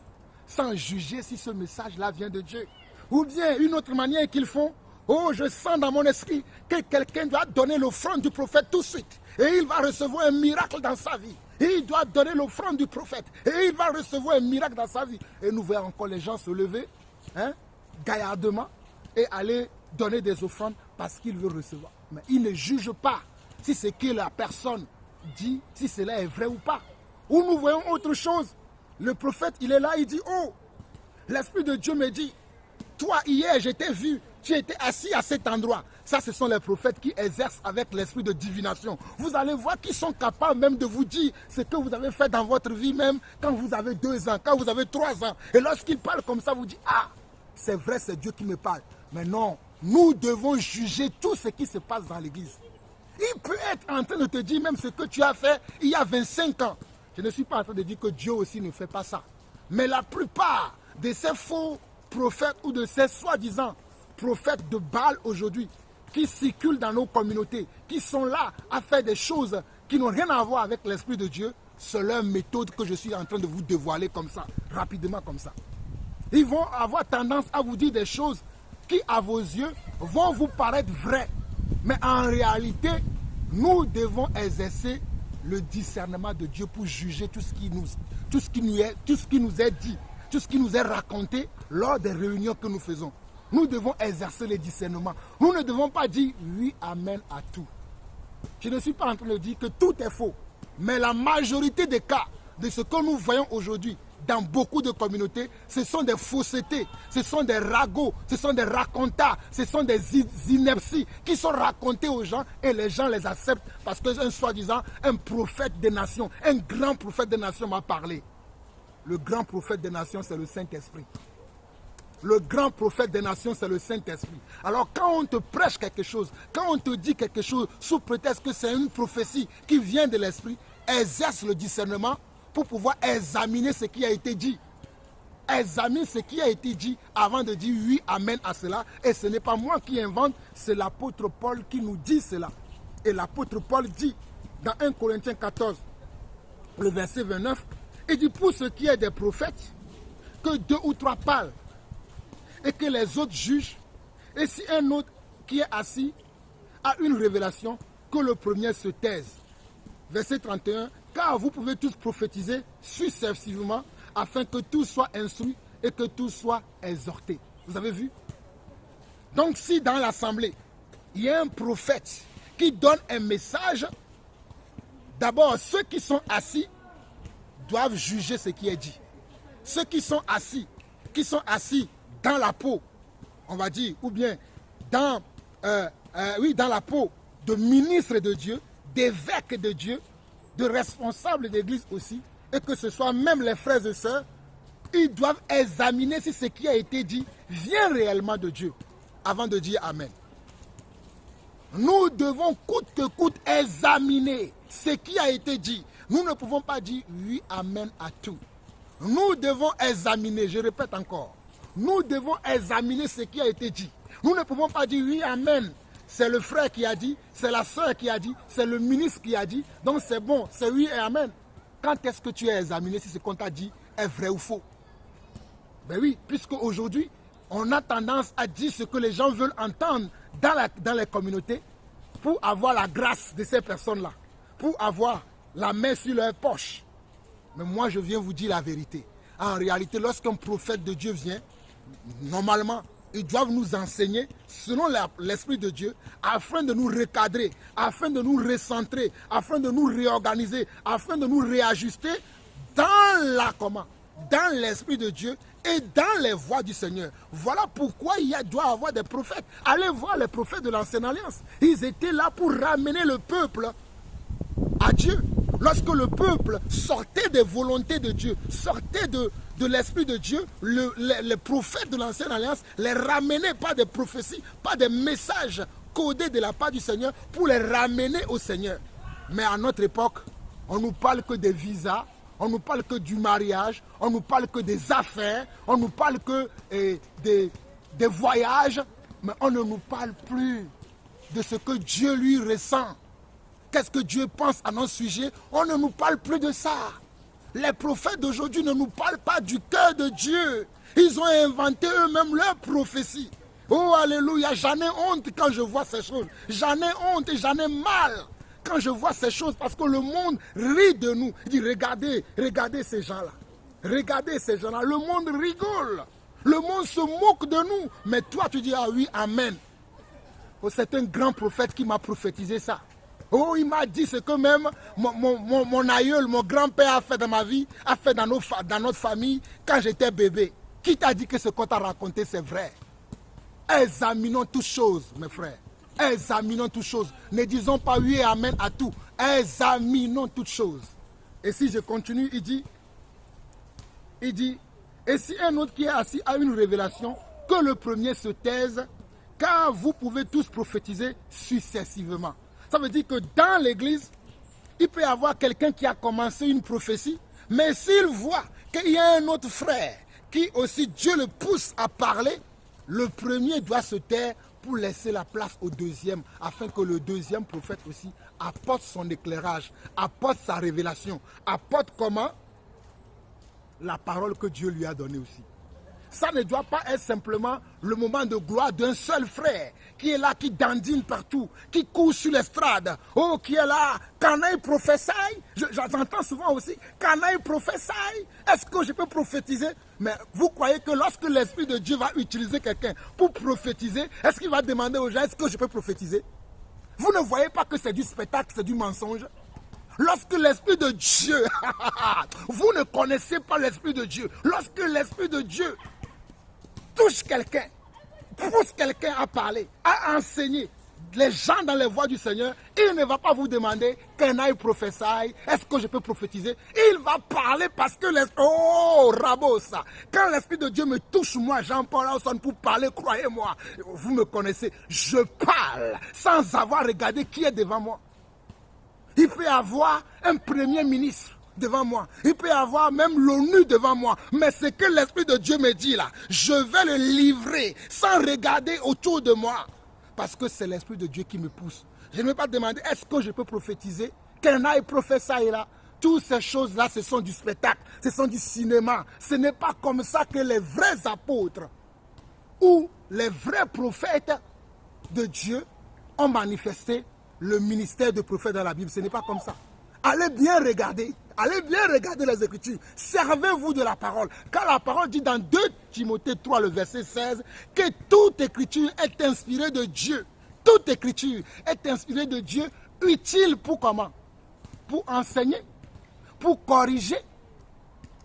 sans juger si ce message-là vient de Dieu. Ou bien une autre manière qu'ils font, oh, je sens dans mon esprit que quelqu'un doit donner l'offrande du prophète tout de suite. Et il va recevoir un miracle dans sa vie. Et il doit donner l'offrande du prophète. Et il va recevoir un miracle dans sa vie. Et nous voyons encore les gens se lever, gaillardement, et aller donner des offrandes parce qu'il veut recevoir. Mais il ne juge pas si ce que la personne dit, si cela est vrai ou pas. Ou nous voyons autre chose. Le prophète, il est là, il dit, oh, l'Esprit de Dieu me dit, toi, hier, je t'ai vu, tu étais assis à cet endroit. Ça, ce sont les prophètes qui exercent avec l'esprit de divination. Vous allez voir qu'ils sont capables même de vous dire ce que vous avez fait dans votre vie, même quand vous avez 2 ans, quand vous avez 3 ans. Et lorsqu'ils parlent comme ça, vous dites, ah, c'est vrai, c'est Dieu qui me parle. Mais non, nous devons juger tout ce qui se passe dans l'église. Il peut être en train de te dire même ce que tu as fait il y a 25 ans. Je ne suis pas en train de dire que Dieu aussi ne fait pas ça. Mais la plupart de ces faux prophètes ou de ces soi-disant prophètes de Baal aujourd'hui qui circulent dans nos communautés, qui sont là à faire des choses qui n'ont rien à voir avec l'Esprit de Dieu, c'est leur méthode que je suis en train de vous dévoiler comme ça, rapidement comme ça. Ils vont avoir tendance à vous dire des choses qui, à vos yeux, vont vous paraître vraies. Mais en réalité, nous devons exercer le discernement de Dieu pour juger tout ce qui nous est dit, tout ce qui nous est raconté lors des réunions que nous faisons. Nous devons exercer le discernement. Nous ne devons pas dire oui, amen à tout. Je ne suis pas en train de dire que tout est faux. Mais la majorité des cas de ce que nous voyons aujourd'hui dans beaucoup de communautés, ce sont des faussetés, ce sont des ragots, ce sont des racontats, ce sont des inepties qui sont racontés aux gens et les gens les acceptent parce qu'un soi-disant, un prophète des nations, un grand prophète des nations m'a parlé. Le grand prophète des nations, c'est le Saint-Esprit. Le grand prophète des nations, c'est le Saint-Esprit. Alors quand on te prêche quelque chose, quand on te dit quelque chose sous prétexte que c'est une prophétie qui vient de l'Esprit, exerce le discernement pour pouvoir examiner ce qui a été dit. Examine ce qui a été dit avant de dire oui, amen à cela. Et ce n'est pas moi qui invente, c'est l'apôtre Paul qui nous dit cela. Et l'apôtre Paul dit dans 1 Corinthiens 14, le verset 29, il dit pour ce qui est des prophètes, que 2 ou 3 parlent et que les autres jugent. Et si un autre qui est assis a une révélation, que le premier se taise. Verset 31, car vous pouvez tous prophétiser successivement afin que tout soit instruit et que tout soit exhorté. Vous avez vu? Donc si dans l'assemblée, il y a un prophète qui donne un message, d'abord ceux qui sont assis doivent juger ce qui est dit. Ceux qui sont assis dans la peau, on va dire, ou bien dans la peau de ministres de Dieu, d'évêques de Dieu, de responsables d'église aussi, et que ce soit même les frères et sœurs, ils doivent examiner si ce qui a été dit vient réellement de Dieu, avant de dire Amen. Nous devons coûte que coûte examiner ce qui a été dit. Nous ne pouvons pas dire oui, Amen à tout. Nous devons examiner, je répète encore, nous devons examiner ce qui a été dit. Nous ne pouvons pas dire oui, Amen. C'est le frère qui a dit, c'est la sœur qui a dit, c'est le ministre qui a dit. Donc c'est bon, c'est oui et Amen. Quand est-ce que tu as examiné si ce qu'on t'a dit est vrai ou faux? Ben oui, puisque aujourd'hui, on a tendance à dire ce que les gens veulent entendre dans les communautés pour avoir la grâce de ces personnes-là, pour avoir la main sur leur poche. Mais moi, je viens vous dire la vérité. En réalité, lorsqu'un prophète de Dieu vient, normalement, ils doivent nous enseigner selon l'Esprit de Dieu afin de nous recadrer, afin de nous recentrer, afin de nous réorganiser, afin de nous réajuster dans l'Esprit de Dieu et dans les voies du Seigneur. Voilà pourquoi doit y avoir des prophètes. Allez voir les prophètes de l'Ancienne Alliance. Ils étaient là pour ramener le peuple à Dieu. Lorsque le peuple sortait des volontés de Dieu, sortait de l'Esprit de Dieu, les prophètes de l'Ancienne Alliance les ramenaient par des prophéties, par des messages codés de la part du Seigneur pour les ramener au Seigneur. Mais à notre époque, on ne nous parle que des visas, on ne nous parle que du mariage, on ne nous parle que des affaires, on ne nous parle que des voyages, mais on ne nous parle plus de ce que Dieu lui ressent. Qu'est-ce que Dieu pense à nos sujets? On ne nous parle plus de ça. Les prophètes d'aujourd'hui ne nous parlent pas du cœur de Dieu. Ils ont inventé eux-mêmes leurs prophéties. Oh, alléluia, j'en ai honte quand je vois ces choses. J'en ai honte et j'en ai mal quand je vois ces choses parce que le monde rit de nous. Il dit, regardez ces gens-là. Regardez ces gens-là. Le monde rigole. Le monde se moque de nous. Mais toi, tu dis, ah oui, amen. Oh, c'est un grand prophète qui m'a prophétisé ça. Oh, il m'a dit ce que même mon aïeul, mon grand-père a fait dans ma vie, a fait dans notre famille quand j'étais bébé. Qui t'a dit que ce qu'on t'a raconté, c'est vrai? Examinons toutes choses, mes frères. Examinons toutes choses. Ne disons pas oui et amen à tout. Examinons toutes choses. Et si je continue, il dit, et si un autre qui est assis a une révélation, que le premier se taise, car vous pouvez tous prophétiser successivement. Ça veut dire que dans l'église, il peut y avoir quelqu'un qui a commencé une prophétie, mais s'il voit qu'il y a un autre frère qui aussi Dieu le pousse à parler, le premier doit se taire pour laisser la place au deuxième, afin que le deuxième prophète aussi apporte son éclairage, apporte sa révélation, apporte comment? La parole que Dieu lui a donnée aussi. Ça ne doit pas être simplement le moment de gloire d'un seul frère qui est là, qui dandine partout, qui court sur l'estrade. Oh, qui est là, can I prophesy? J'entends souvent aussi, can I prophesy? Est-ce que je peux prophétiser? Mais vous croyez que lorsque l'Esprit de Dieu va utiliser quelqu'un pour prophétiser, est-ce qu'il va demander aux gens, est-ce que je peux prophétiser? Vous ne voyez pas que c'est du spectacle, c'est du mensonge? Lorsque l'Esprit de Dieu, vous ne connaissez pas l'Esprit de Dieu. Lorsque l'Esprit de Dieu touche quelqu'un, pousse quelqu'un à parler, à enseigner les gens dans les voies du Seigneur, il ne va pas vous demander can I prophesy, est-ce que je peux prophétiser? Il va parler parce que l'Esprit, oh, Rabosa, quand l'Esprit de Dieu me touche, moi, Jean-Paul Lawson, pour parler, croyez-moi, vous me connaissez, je parle sans avoir regardé qui est devant moi. Il peut y avoir un premier ministre devant moi. Il peut y avoir même l'ONU devant moi. Mais ce que l'Esprit de Dieu me dit là, je vais le livrer sans regarder autour de moi. Parce que c'est l'Esprit de Dieu qui me pousse. Je ne vais pas demander, est-ce que je peux prophétiser? Qu'un aille prophétiser là. Toutes ces choses-là, ce sont du spectacle, ce sont du cinéma. Ce n'est pas comme ça que les vrais apôtres ou les vrais prophètes de Dieu ont manifesté le ministère de prophète dans la Bible. Ce n'est pas comme ça. Allez bien regarder les Écritures. Servez-vous de la parole. Car la parole dit dans 2 Timothée 3, le verset 16, que toute Écriture est inspirée de Dieu. Toute Écriture est inspirée de Dieu, utile pour comment? Pour enseigner, pour corriger,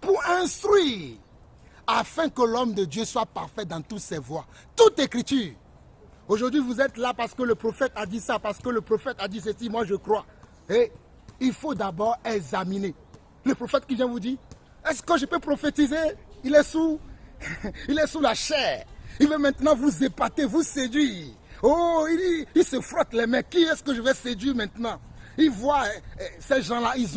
pour instruire, afin que l'homme de Dieu soit parfait dans toutes ses voies. Toute Écriture. Aujourd'hui, vous êtes là parce que le prophète a dit ça, parce que le prophète a dit ceci, moi je crois. Et il faut d'abord examiner. Le prophète qui vient vous dire, est-ce que je peux prophétiser? Il est sous la chair. Il veut maintenant vous épater, vous séduire. Oh, il se frotte les mains. Qui est-ce que je vais séduire maintenant? Il voit ces gens-là, ils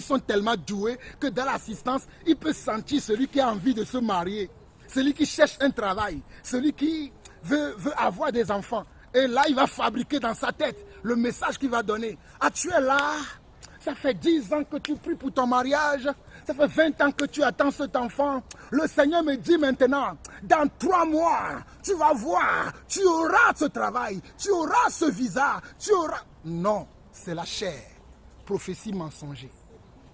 sont tellement doués que dans l'assistance, il peut sentir celui qui a envie de se marier, celui qui cherche un travail, celui qui veut avoir des enfants. Et là, il va fabriquer dans sa tête le message qu'il va donner. Ah, tu es là, ça fait 10 ans que tu pries pour ton mariage, ça fait 20 ans que tu attends cet enfant. Le Seigneur me dit maintenant, dans 3 mois, tu vas voir, tu auras ce travail, tu auras ce visa, tu auras... Non, c'est la chair, prophétie mensonger.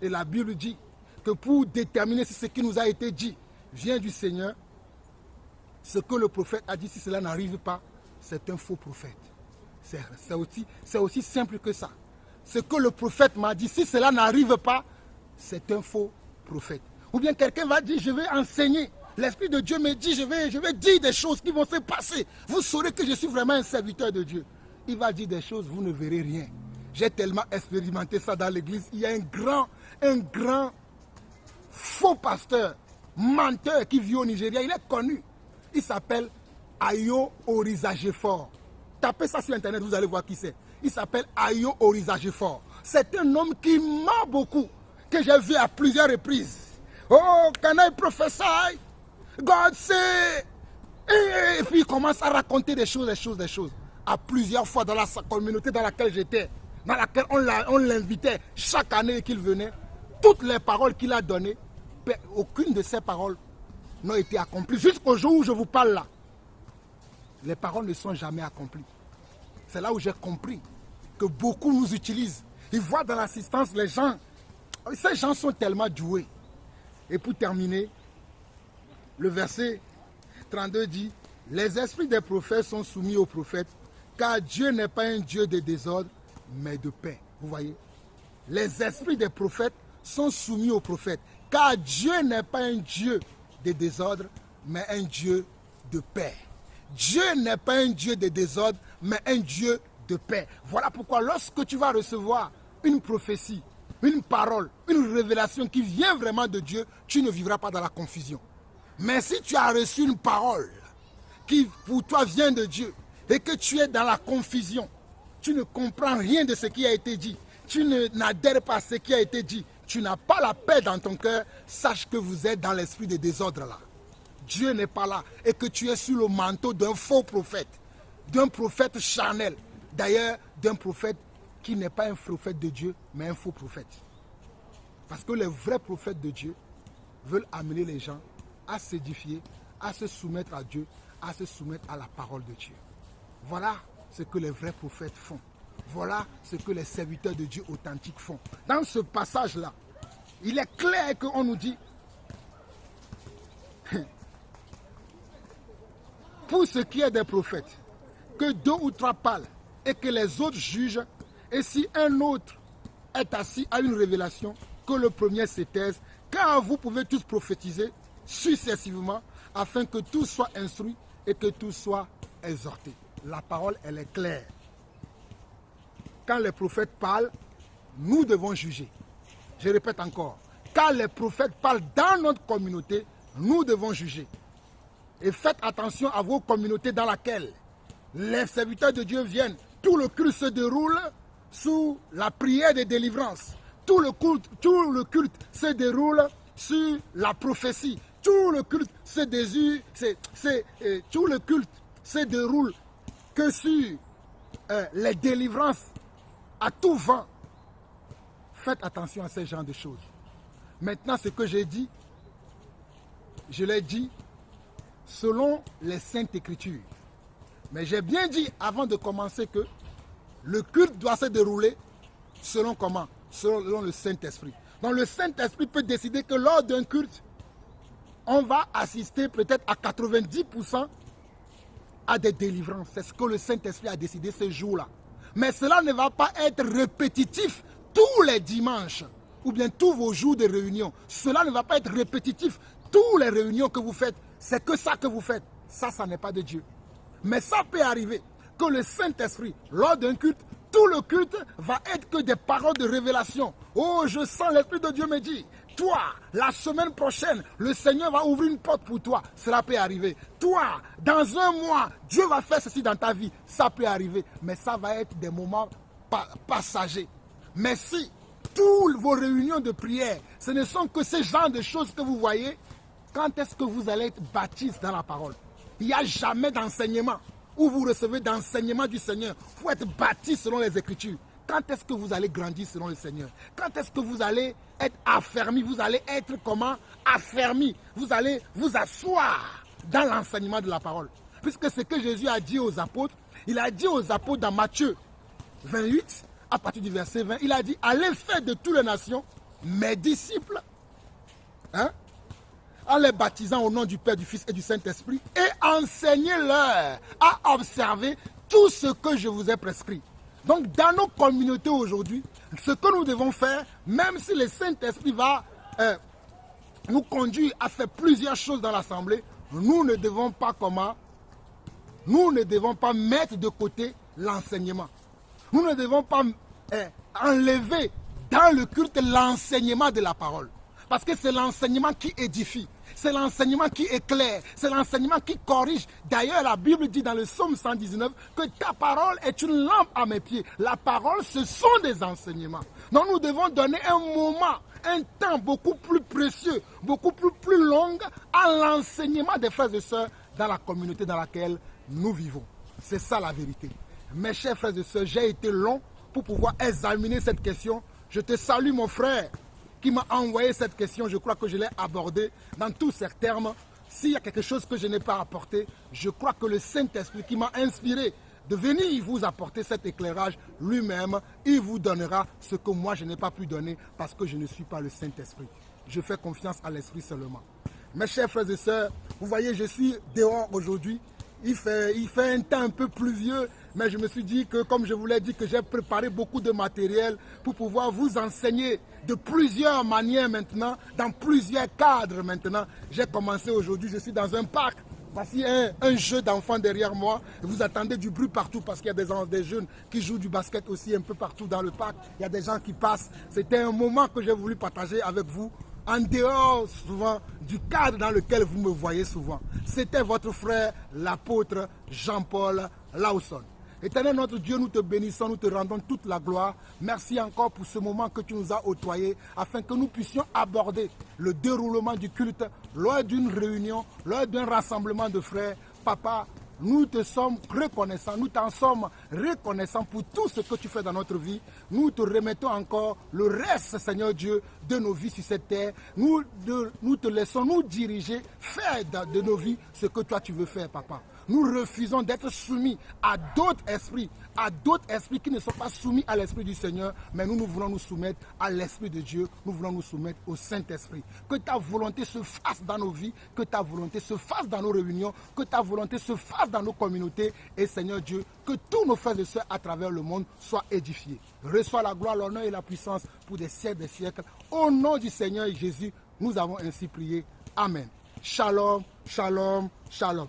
Et la Bible dit que pour déterminer si ce qui nous a été dit vient du Seigneur, ce que le prophète a dit, si cela n'arrive pas, c'est un faux prophète. C'est aussi simple que ça. Ce que le prophète m'a dit, si cela n'arrive pas, c'est un faux prophète. Ou bien quelqu'un va dire, je vais enseigner. L'Esprit de Dieu me dit, je vais dire des choses qui vont se passer. Vous saurez que je suis vraiment un serviteur de Dieu. Il va dire des choses, vous ne verrez rien. J'ai tellement expérimenté ça dans l'église. Il y a un grand faux pasteur, menteur qui vit au Nigeria. Il est connu. Il s'appelle Ayo Orizajefor. Tapez ça sur internet, vous allez voir qui c'est. Il s'appelle Ayo Orizajefor. C'est un homme qui ment beaucoup, que j'ai vu à plusieurs reprises. Oh, can I prophesy? God say. Et puis il commence à raconter des choses. À plusieurs fois dans la communauté dans laquelle j'étais, dans laquelle on l'invitait chaque année qu'il venait, toutes les paroles qu'il a données, aucune de ces paroles n'ont été accomplies. Jusqu'au jour où je vous parle là, les paroles ne sont jamais accomplies. C'est là où j'ai compris que beaucoup nous utilisent. Ils voient dans l'assistance les gens. Ces gens sont tellement doués. Et pour terminer, le verset 32 dit, les esprits des prophètes sont soumis aux prophètes, car Dieu n'est pas un Dieu de désordre, mais de paix. Vous voyez? Les esprits des prophètes sont soumis aux prophètes, car Dieu n'est pas un Dieu de désordre, mais un Dieu de paix. Dieu n'est pas un Dieu de désordre, mais un Dieu de paix. Voilà pourquoi lorsque tu vas recevoir une prophétie, une parole, une révélation qui vient vraiment de Dieu, tu ne vivras pas dans la confusion. Mais si tu as reçu une parole qui pour toi vient de Dieu et que tu es dans la confusion, tu ne comprends rien de ce qui a été dit, tu n'adhères pas à ce qui a été dit, tu n'as pas la paix dans ton cœur, sache que vous êtes dans l'esprit de désordre là. Dieu n'est pas là et que tu es sous le manteau d'un faux prophète. d'un prophète charnel. D'ailleurs, d'un prophète qui n'est pas un prophète de Dieu, mais un faux prophète. Parce que les vrais prophètes de Dieu veulent amener les gens à s'édifier, à se soumettre à Dieu, à se soumettre à la parole de Dieu. Voilà ce que les vrais prophètes font. Voilà ce que les serviteurs de Dieu authentiques font. Dans ce passage-là, il est clair qu'on nous dit, pour ce qui est des prophètes, que 2 ou 3 parlent et que les autres jugent, et si un autre est assis à une révélation, que le premier se taise, car vous pouvez tous prophétiser successivement, afin que tout soit instruit et que tout soit exhorté. La parole, elle est claire. Quand les prophètes parlent, nous devons juger. Je répète encore, quand les prophètes parlent dans notre communauté, nous devons juger. Et faites attention à vos communautés dans lesquelles les serviteurs de Dieu viennent. Tout le culte se déroule sous la prière de délivrance. Tout le culte se déroule sur la prophétie. Tout le culte se déroule que sur les délivrances à tout vent. Faites attention à ce genre de choses. Maintenant, ce que j'ai dit, je l'ai dit selon les Saintes Écritures. Mais j'ai bien dit avant de commencer que le culte doit se dérouler selon comment? Selon le Saint-Esprit. Donc le Saint-Esprit peut décider que lors d'un culte, on va assister peut-être à 90% à des délivrances. C'est ce que le Saint-Esprit a décidé ce jour-là. Mais cela ne va pas être répétitif tous les dimanches ou bien tous vos jours de réunion. Cela ne va pas être répétitif. Toutes les réunions que vous faites, c'est que ça que vous faites. Ça n'est pas de Dieu. Mais ça peut arriver que le Saint-Esprit, lors d'un culte, tout le culte va être que des paroles de révélation. Oh, je sens l'Esprit de Dieu me dit, toi, la semaine prochaine, le Seigneur va ouvrir une porte pour toi. Cela peut arriver. Toi, dans un mois, Dieu va faire ceci dans ta vie. Ça peut arriver. Mais ça va être des moments passagers. Mais si toutes vos réunions de prière, ce ne sont que ce genre de choses que vous voyez, quand est-ce que vous allez être baptisé dans la parole? Il n'y a jamais d'enseignement où vous recevez d'enseignement du Seigneur pour être bâti selon les Écritures. Quand est-ce que vous allez grandir selon le Seigneur? Quand est-ce que vous allez être affermi? Vous allez être comment? Affermi. Vous allez vous asseoir dans l'enseignement de la parole. Puisque ce que Jésus a dit aux apôtres, il a dit aux apôtres dans Matthieu 28, à partir du verset 20, il a dit, allez faire de toutes les nations mes disciples, en les baptisant au nom du Père, du Fils et du Saint-Esprit, et enseignez-leur à observer tout ce que je vous ai prescrit. Donc, dans nos communautés aujourd'hui, ce que nous devons faire, même si le Saint-Esprit va nous conduire à faire plusieurs choses dans l'Assemblée, nous ne devons pas mettre de côté l'enseignement. Nous ne devons pas enlever dans le culte l'enseignement de la parole. Parce que c'est l'enseignement qui édifie, c'est l'enseignement qui éclaire, c'est l'enseignement qui corrige. D'ailleurs, la Bible dit dans le psaume 119 que ta parole est une lampe à mes pieds. La parole, ce sont des enseignements. Donc nous devons donner un moment, un temps beaucoup plus précieux, beaucoup plus long à l'enseignement des frères et sœurs dans la communauté dans laquelle nous vivons. C'est ça la vérité. Mes chers frères et sœurs, j'ai été long pour pouvoir examiner cette question. Je te salue mon frère qui m'a envoyé cette question. Je crois que je l'ai abordée dans tous ces termes. S'il y a quelque chose que je n'ai pas apporté, je crois que le Saint-Esprit qui m'a inspiré de venir vous apporter cet éclairage, lui-même, il vous donnera ce que moi je n'ai pas pu donner parce que je ne suis pas le Saint-Esprit. Je fais confiance à l'Esprit seulement. Mes chers frères et sœurs, vous voyez, je suis dehors aujourd'hui. Il fait un temps un peu pluvieux, mais je me suis dit que, comme je vous l'ai dit, que j'ai préparé beaucoup de matériel pour pouvoir vous enseigner de plusieurs manières maintenant, dans plusieurs cadres maintenant. J'ai commencé aujourd'hui, je suis dans un parc. Voici un jeu d'enfants derrière moi. Vous attendez du bruit partout parce qu'il y a des jeunes qui jouent du basket aussi un peu partout dans le parc. Il y a des gens qui passent. C'était un moment que j'ai voulu partager avec vous, en dehors souvent du cadre dans lequel vous me voyez souvent. C'était votre frère, l'apôtre Jean-Paul Lawson. Éternel notre Dieu, nous te bénissons, nous te rendons toute la gloire. Merci encore pour ce moment que tu nous as octroyé afin que nous puissions aborder le déroulement du culte lors d'une réunion, lors d'un rassemblement de frères. Papa, Nous te sommes reconnaissants, nous t'en sommes reconnaissants pour tout ce que tu fais dans notre vie. Nous te remettons encore le reste, Seigneur Dieu, de nos vies sur cette terre. Nous te laissons nous diriger, faire de nos vies ce que toi tu veux faire, Papa. Nous refusons d'être soumis à d'autres esprits qui ne sont pas soumis à l'Esprit du Seigneur, mais nous voulons nous soumettre à l'Esprit de Dieu, nous voulons nous soumettre au Saint-Esprit. Que ta volonté se fasse dans nos vies, que ta volonté se fasse dans nos réunions, que ta volonté se fasse dans nos communautés, et Seigneur Dieu, que tous nos frères et sœurs à travers le monde soient édifiés. Reçois la gloire, l'honneur et la puissance pour des siècles des siècles. Au nom du Seigneur Jésus, nous avons ainsi prié. Amen. Shalom, shalom, shalom.